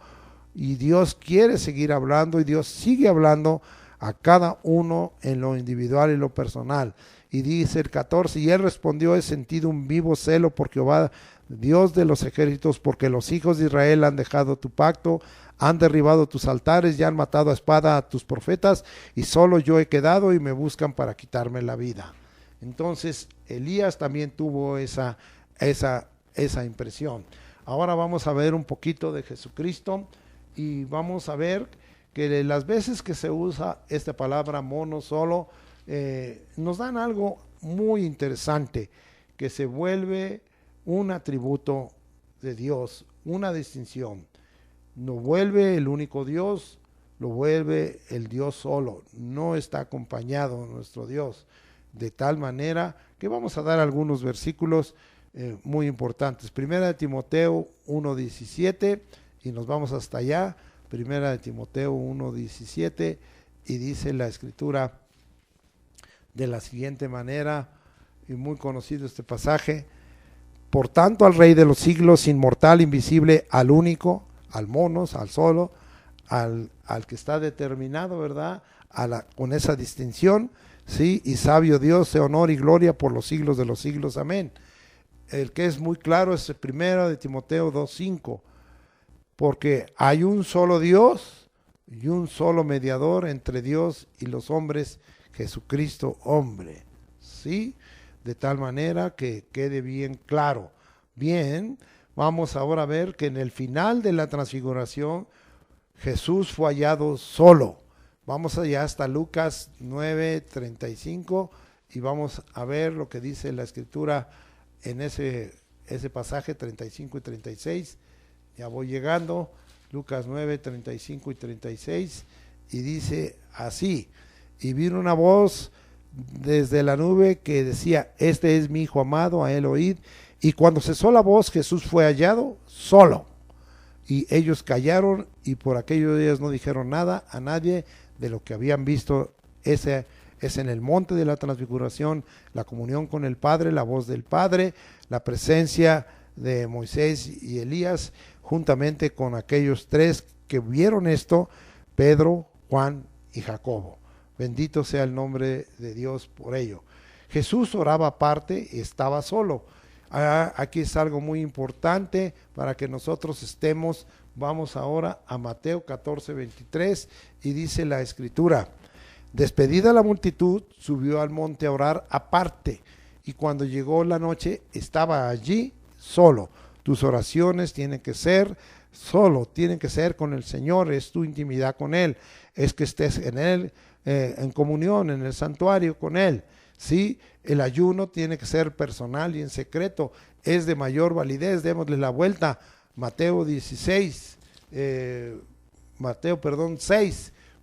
y Dios quiere seguir hablando, y Dios sigue hablando a cada uno en lo individual y lo personal. Y dice el 14, y él respondió, he sentido un vivo celo por Jehová, Dios de los ejércitos, porque los hijos de Israel han dejado tu pacto, han derribado tus altares y han matado a espada a tus profetas, y solo yo he quedado y me buscan para quitarme la vida. Entonces Elías también tuvo esa impresión. Ahora vamos a ver un poquito de Jesucristo, y vamos a ver que las veces que se usa esta palabra mono solo, nos dan algo muy interesante, que se vuelve un atributo de Dios, una distinción. No vuelve el único Dios, lo vuelve el Dios solo, no está acompañado nuestro Dios, de tal manera que vamos a dar algunos versículos muy importantes. Primera de Timoteo 1:17, y nos vamos hasta allá. Primera de Timoteo 1:17, y dice la escritura de la siguiente manera, y muy conocido este pasaje: por tanto al Rey de los siglos, inmortal, invisible, al único, al monos, al solo, al que está determinado, ¿verdad? Con esa distinción, ¿sí? Y sabio Dios, sea honor y gloria por los siglos de los siglos, amén. El que es muy claro es el primero de Timoteo 2:5, porque hay un solo Dios y un solo mediador entre Dios y los hombres, Jesucristo hombre, ¿sí? De tal manera que quede bien claro. Bien, vamos ahora a ver que en el final de la transfiguración Jesús fue hallado solo. Vamos allá hasta Lucas 9:35, y vamos a ver lo que dice la escritura en ese pasaje 35 y 36. Ya voy llegando, Lucas 9:35 y 36, y dice así: y vino una voz desde la nube que decía, este es mi hijo amado, a él oíd. Y cuando cesó la voz, Jesús fue hallado solo, y ellos callaron, y por aquellos días no dijeron nada a nadie de lo que habían visto. Ese es en el monte de la transfiguración, la comunión con el Padre, la voz del Padre, la presencia de Moisés y Elías, juntamente con aquellos tres que vieron esto, Pedro, Juan y Jacobo. Bendito sea el nombre de Dios por ello. Jesús oraba aparte y estaba solo. Aquí es algo muy importante para que nosotros estemos. Vamos ahora a Mateo 14:23, y dice la escritura: despedida la multitud, subió al monte a orar aparte, y cuando llegó la noche estaba allí solo. Tus oraciones tienen que ser solo, tienen que ser con el Señor, es tu intimidad con Él, es que estés en Él, en comunión, en el santuario con Él, ¿sí? El ayuno tiene que ser personal y en secreto, es de mayor validez. Démosle la vuelta. Mateo 6,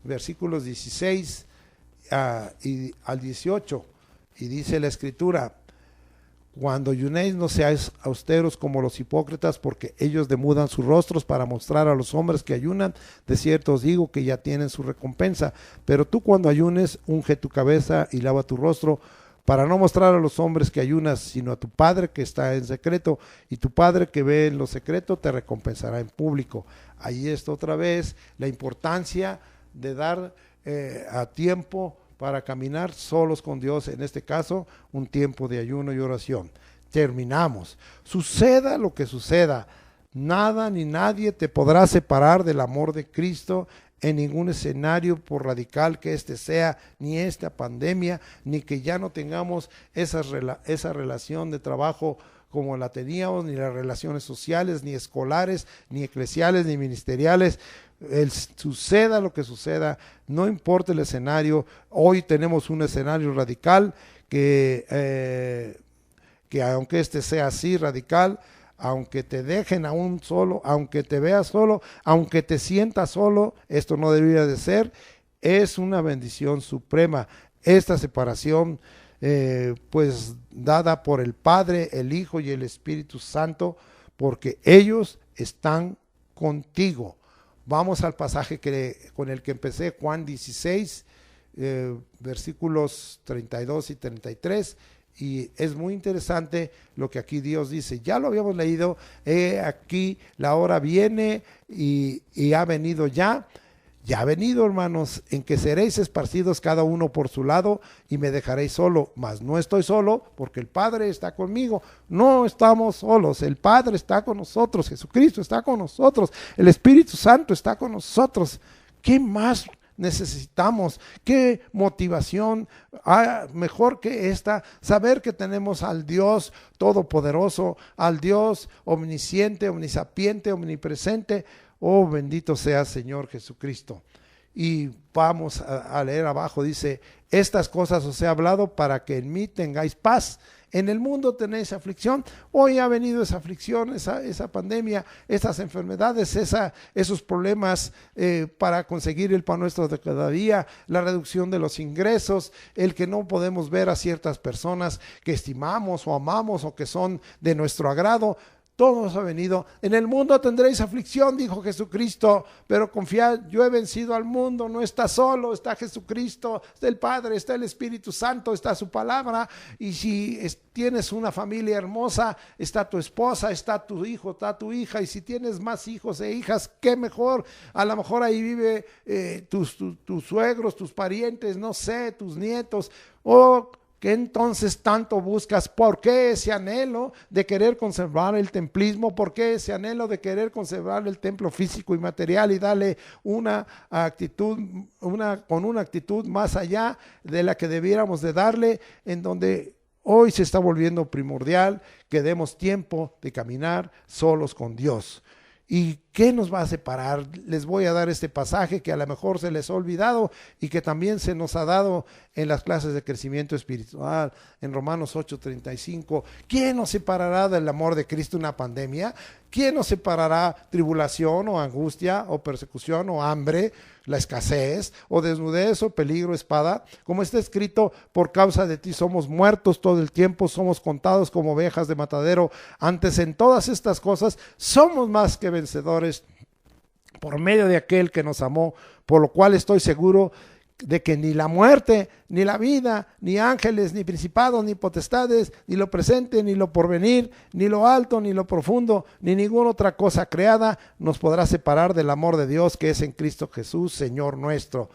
versículos 16 y al 18, y dice la escritura: cuando ayunéis, no seáis austeros como los hipócritas, porque ellos demudan sus rostros para mostrar a los hombres que ayunan. De cierto os digo que ya tienen su recompensa. Pero tú, cuando ayunes, unge tu cabeza y lava tu rostro, para no mostrar a los hombres que ayunas, sino a tu Padre que está en secreto, y tu Padre que ve en lo secreto te recompensará en público. Ahí está otra vez la importancia de dar a tiempo para caminar solos con Dios, en este caso un tiempo de ayuno y oración. Terminamos. Suceda lo que suceda, nada ni nadie te podrá separar del amor de Cristo en ningún escenario, por radical que este sea, ni esta pandemia, ni que ya no tengamos esa relación de trabajo como la teníamos, ni las relaciones sociales, ni escolares, ni eclesiales, ni ministeriales. Suceda lo que suceda, no importa el escenario. Hoy tenemos un escenario radical que aunque este sea así radical, aunque te dejen aún solo, aunque te veas solo, aunque te sientas solo, esto no debería de ser, es una bendición suprema. Esta separación pues dada por el Padre, el Hijo y el Espíritu Santo, porque ellos están contigo. Vamos al pasaje con el que empecé, Juan 16, versículos 32 y 33, y es muy interesante lo que aquí Dios dice. Ya lo habíamos leído, aquí la hora viene y ha venido ya. Ya ha venido, hermanos, en que seréis esparcidos cada uno por su lado y me dejaréis solo, mas no estoy solo porque el Padre está conmigo. No estamos solos, el Padre está con nosotros, Jesucristo está con nosotros, el Espíritu Santo está con nosotros. ¿Qué más necesitamos? ¿Qué motivación mejor que esta? Saber que tenemos al Dios todopoderoso, al Dios omnisciente, omnisapiente, omnipresente. Oh, bendito sea Señor Jesucristo. Y vamos a leer abajo, dice: estas cosas os he hablado para que en mí tengáis paz. En el mundo tenéis aflicción. Hoy ha venido esa aflicción, esa pandemia, esas enfermedades, esos problemas para conseguir el pan nuestro de cada día, la reducción de los ingresos, el que no podemos ver a ciertas personas que estimamos o amamos o que son de nuestro agrado. Todo eso ha venido. En el mundo tendréis aflicción, dijo Jesucristo, pero confiad, yo he vencido al mundo. No está solo, está Jesucristo, está el Padre, está el Espíritu Santo, está su palabra. Y si tienes una familia hermosa, está tu esposa, está tu hijo, está tu hija. Y si tienes más hijos e hijas, qué mejor. A lo mejor ahí vive tus suegros, tus parientes, no sé, tus nietos. ¿Qué entonces tanto buscas? ¿Por qué ese anhelo de querer conservar el templismo? ¿Por qué ese anhelo de querer conservar el templo físico y material y darle una actitud, con una actitud más allá de la que debiéramos de darle, en donde hoy se está volviendo primordial que demos tiempo de caminar solos con Dios? ¿Y qué nos va a separar? Les voy a dar este pasaje que a lo mejor se les ha olvidado y que también se nos ha dado en las clases de crecimiento espiritual, en Romanos 8:35. ¿Quién nos separará del amor de Cristo? ¿Una pandemia? ¿Quién nos separará? ¿Tribulación o angustia o persecución o hambre, la escasez o desnudez o peligro, espada? Como está escrito: por causa de ti somos muertos todo el tiempo, somos contados como ovejas de matadero. Antes en todas estas cosas somos más que vencedores por medio de aquel que nos amó, por lo cual estoy seguro de que ni la muerte, ni la vida, ni ángeles, ni principados, ni potestades, ni lo presente, ni lo porvenir, ni lo alto, ni lo profundo, ni ninguna otra cosa creada nos podrá separar del amor de Dios que es en Cristo Jesús, Señor nuestro.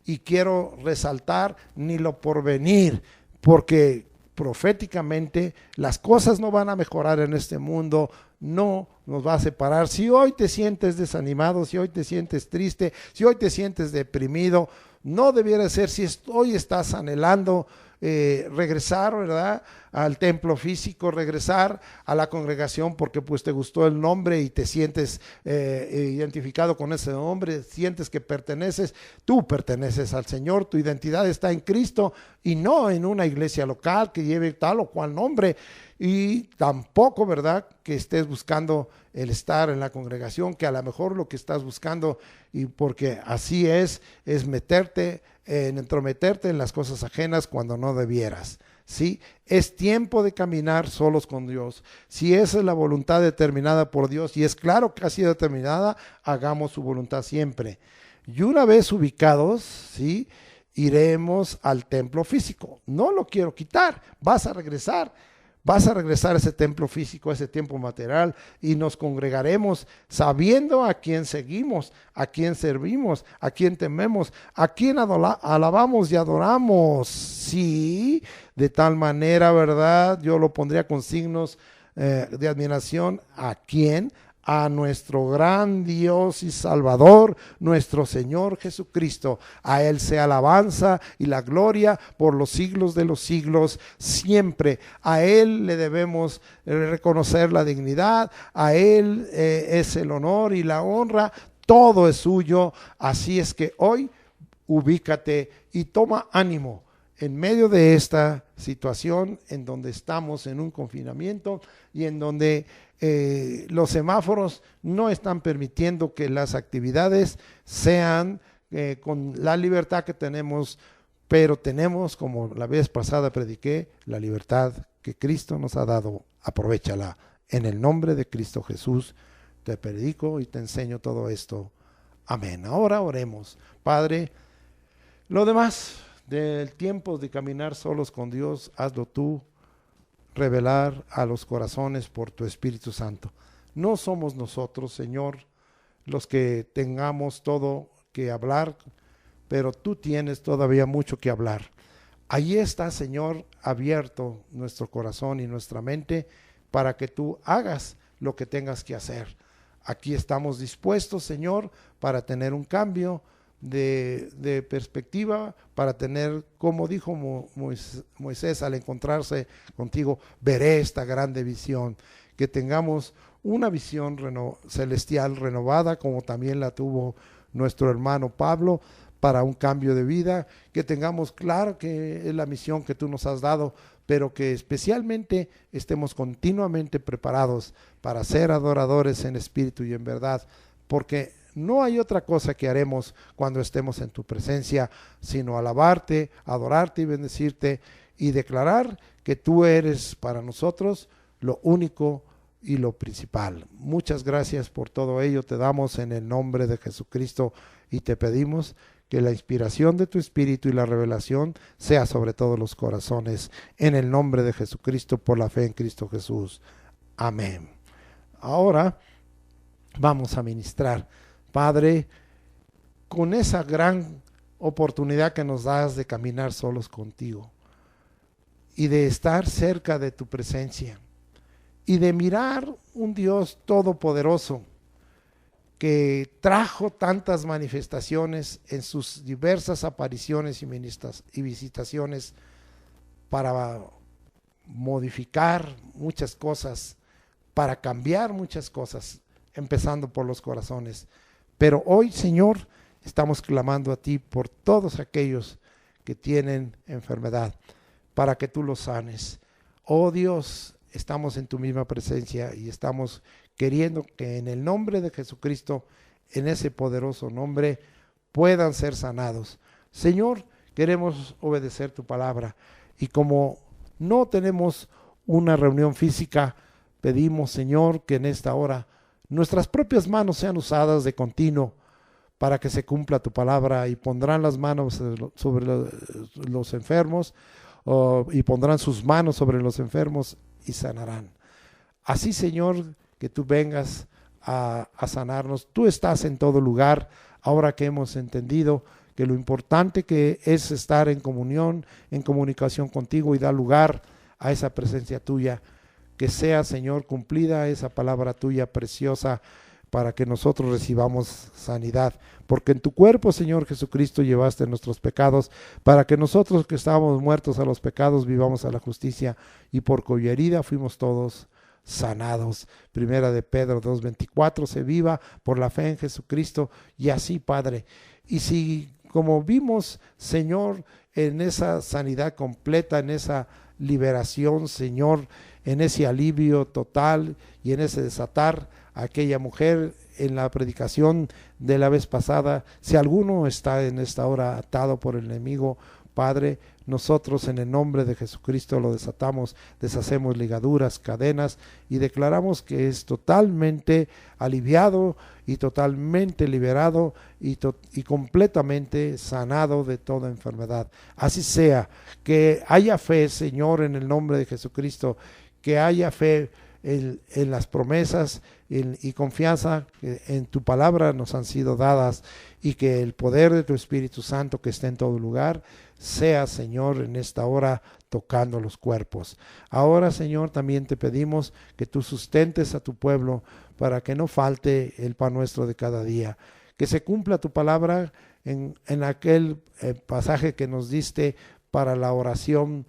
Y quiero resaltar ni lo porvenir, porque proféticamente las cosas no van a mejorar en este mundo, no nos va a separar. Si hoy te sientes desanimado, si hoy te sientes triste, si hoy te sientes deprimido, no debiera ser. Si hoy estás anhelando regresar, ¿verdad?, al templo físico, regresar a la congregación porque pues te gustó el nombre y te sientes identificado con ese nombre, sientes que perteneces, tú perteneces al Señor, tu identidad está en Cristo y no en una iglesia local que lleve tal o cual nombre. Y tampoco, ¿verdad?, que estés buscando el estar en la congregación, que a lo mejor lo que estás buscando, y porque así es entrometerte en las cosas ajenas cuando no debieras. ¿Sí? Es tiempo de caminar solos con Dios. Si esa es la voluntad determinada por Dios, y es claro que ha sido determinada, hagamos su voluntad siempre. Y una vez ubicados, ¿sí?, iremos al templo físico. No lo quiero quitar, vas a regresar a ese templo físico, a ese templo material, y nos congregaremos sabiendo a quién seguimos, a quién servimos, a quién tememos, a quién alabamos y adoramos. Sí, de tal manera, ¿verdad? Yo lo pondría con signos de admiración. ¿A quién a nuestro gran Dios y Salvador, nuestro Señor Jesucristo. A Él sea alabanza y la gloria por los siglos de los siglos, siempre. A Él le debemos reconocer la dignidad, a Él es el honor y la honra, todo es suyo. Así es que hoy ubícate y toma ánimo en medio de esta situación en donde estamos en un confinamiento y en donde los semáforos no están permitiendo que las actividades sean con la libertad que tenemos, pero tenemos, como la vez pasada prediqué, la libertad que Cristo nos ha dado. Aprovéchala. En el nombre de Cristo Jesús te predico y te enseño todo esto. Amén. Ahora oremos. Padre, lo demás del tiempo de caminar solos con Dios, hazlo tú, revelar a los corazones por tu Espíritu Santo. No somos nosotros, Señor, los que tengamos todo que hablar, pero tú tienes todavía mucho que hablar. Allí está, Señor, abierto nuestro corazón y nuestra mente para que tú hagas lo que tengas que hacer. Aquí estamos dispuestos, Señor, para tener un cambio de perspectiva, para tener, como dijo Moisés al encontrarse contigo, veré esta grande visión, que tengamos una visión celestial renovada, como también la tuvo nuestro hermano Pablo, para un cambio de vida, que tengamos claro que es la misión que tú nos has dado, pero que especialmente estemos continuamente preparados para ser adoradores en espíritu y en verdad, porque no hay otra cosa que haremos cuando estemos en tu presencia, sino alabarte, adorarte y bendecirte y declarar que tú eres para nosotros lo único y lo principal. Muchas gracias por todo ello, te damos en el nombre de Jesucristo y te pedimos que la inspiración de tu Espíritu y la revelación sea sobre todos los corazones, en el nombre de Jesucristo, por la fe en Cristo Jesús. Amén. Ahora vamos a ministrar. Padre, con esa gran oportunidad que nos das de caminar solos contigo y de estar cerca de tu presencia y de mirar un Dios todopoderoso que trajo tantas manifestaciones en sus diversas apariciones y visitaciones para modificar muchas cosas, para cambiar muchas cosas, empezando por los corazones. Pero hoy, Señor, estamos clamando a ti por todos aquellos que tienen enfermedad, para que tú los sanes. Oh Dios, estamos en tu misma presencia y estamos queriendo que en el nombre de Jesucristo, en ese poderoso nombre, puedan ser sanados. Señor, queremos obedecer tu palabra y como no tenemos una reunión física, pedimos, Señor, que en esta hora nuestras propias manos sean usadas de continuo para que se cumpla tu palabra y pondrán las manos sobre los enfermos y pondrán sus manos sobre los enfermos y sanarán. Así, Señor, que tú vengas a sanarnos. Tú estás en todo lugar, ahora que hemos entendido que lo importante que es estar en comunión, en comunicación contigo y dar lugar a esa presencia tuya. Que sea, Señor, cumplida esa palabra tuya preciosa para que nosotros recibamos sanidad. Porque en tu cuerpo, Señor Jesucristo, llevaste nuestros pecados, para que nosotros que estábamos muertos a los pecados vivamos a la justicia, y por cuya herida fuimos todos sanados. Primera de Pedro 2:24, se viva por la fe en Jesucristo, y así, Padre. Y si, como vimos, Señor, en esa sanidad completa, en esa liberación, Señor, en ese alivio total y en ese desatar a aquella mujer en la predicación de la vez pasada, si alguno está en esta hora atado por el enemigo, Padre, nosotros en el nombre de Jesucristo lo desatamos, deshacemos ligaduras, cadenas y declaramos que es totalmente aliviado y totalmente liberado y completamente sanado de toda enfermedad. Así sea, que haya fe, Señor, en el nombre de Jesucristo, que haya fe en las promesas y confianza que en tu palabra nos han sido dadas, y que el poder de tu Espíritu Santo que está en todo lugar sea, Señor, en esta hora tocando los cuerpos. Ahora, Señor, también te pedimos que tú sustentes a tu pueblo para que no falte el pan nuestro de cada día, que se cumpla tu palabra en aquel pasaje que nos diste para la oración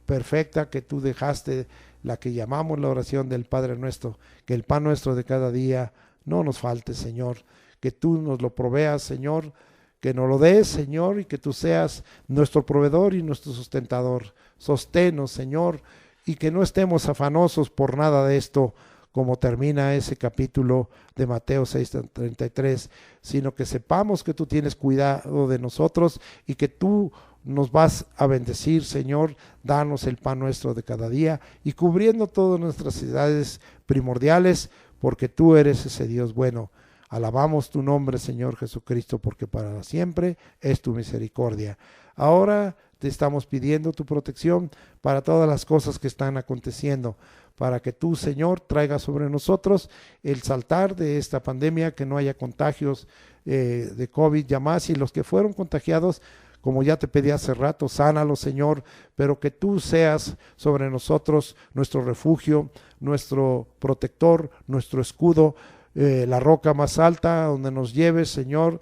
perfecta que tú dejaste, la que llamamos la oración del Padre Nuestro, que el pan nuestro de cada día no nos falte, Señor, que tú nos lo proveas, Señor, que nos lo des, Señor, y que tú seas nuestro proveedor y nuestro sustentador. Sosténnos, Señor, y que no estemos afanosos por nada de esto, como termina ese capítulo de Mateo 6:33, sino que sepamos que tú tienes cuidado de nosotros y que tú nos vas a bendecir, Señor. Danos el pan nuestro de cada día y cubriendo todas nuestras necesidades primordiales, porque tú eres ese Dios bueno. Alabamos tu nombre, Señor Jesucristo, porque para siempre es tu misericordia. Ahora te estamos pidiendo tu protección para todas las cosas que están aconteciendo, para que tú, Señor, traigas sobre nosotros el saltar de esta pandemia, que no haya contagios de COVID ya más, y los que fueron contagiados, como ya te pedí hace rato, sánalos, Señor, pero que tú seas sobre nosotros nuestro refugio, nuestro protector, nuestro escudo, la roca más alta donde nos lleves, Señor,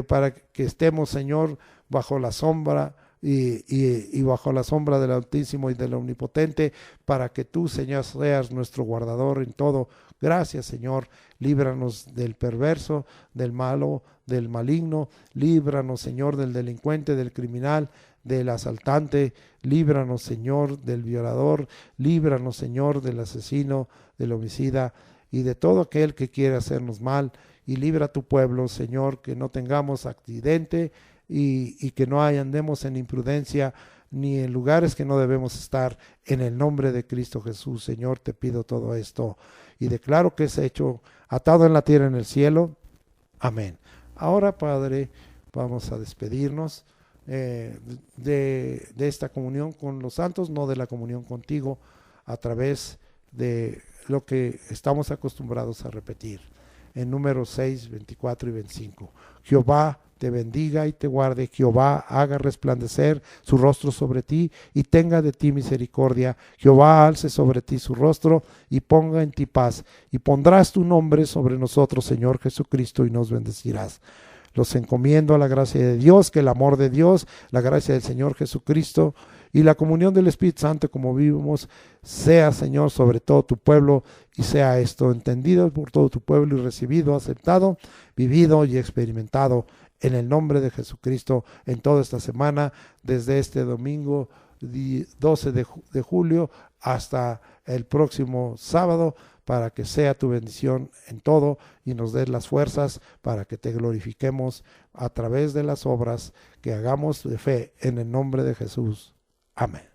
para que estemos, Señor, bajo la sombra y bajo la sombra del Altísimo y del Omnipotente, para que tú, Señor, seas nuestro guardador en todo. Gracias, Señor. Líbranos del perverso, del malo, del maligno. Líbranos, Señor, del delincuente, del criminal, del asaltante. Líbranos, Señor, del violador. Líbranos, Señor, del asesino, del homicida y de todo aquel que quiere hacernos mal. Y libra a tu pueblo, Señor, que no tengamos accidente y que no andemos en imprudencia ni en lugares que no debemos estar. En el nombre de Cristo Jesús, Señor, te pido todo esto y declaro que es hecho, atado en la tierra, en el cielo. Amén. Ahora, Padre, vamos a despedirnos de esta comunión con los santos, no de la comunión contigo, a través de lo que estamos acostumbrados a repetir en Números 6, 24 y 25. Jehová te bendiga y te guarde. Jehová haga resplandecer su rostro sobre ti y tenga de ti misericordia. Jehová alce sobre ti su rostro y ponga en ti paz. Y pondrás tu nombre sobre nosotros, Señor Jesucristo, y nos bendecirás. Los encomiendo a la gracia de Dios, que el amor de Dios, la gracia del Señor Jesucristo y la comunión del Espíritu Santo, como vivimos, sea, Señor, sobre todo tu pueblo, y sea esto entendido por todo tu pueblo y recibido, aceptado, vivido y experimentado en el nombre de Jesucristo en toda esta semana, desde este domingo 12 de julio hasta el próximo sábado, para que sea tu bendición en todo y nos des las fuerzas para que te glorifiquemos a través de las obras que hagamos de fe en el nombre de Jesús. Amén.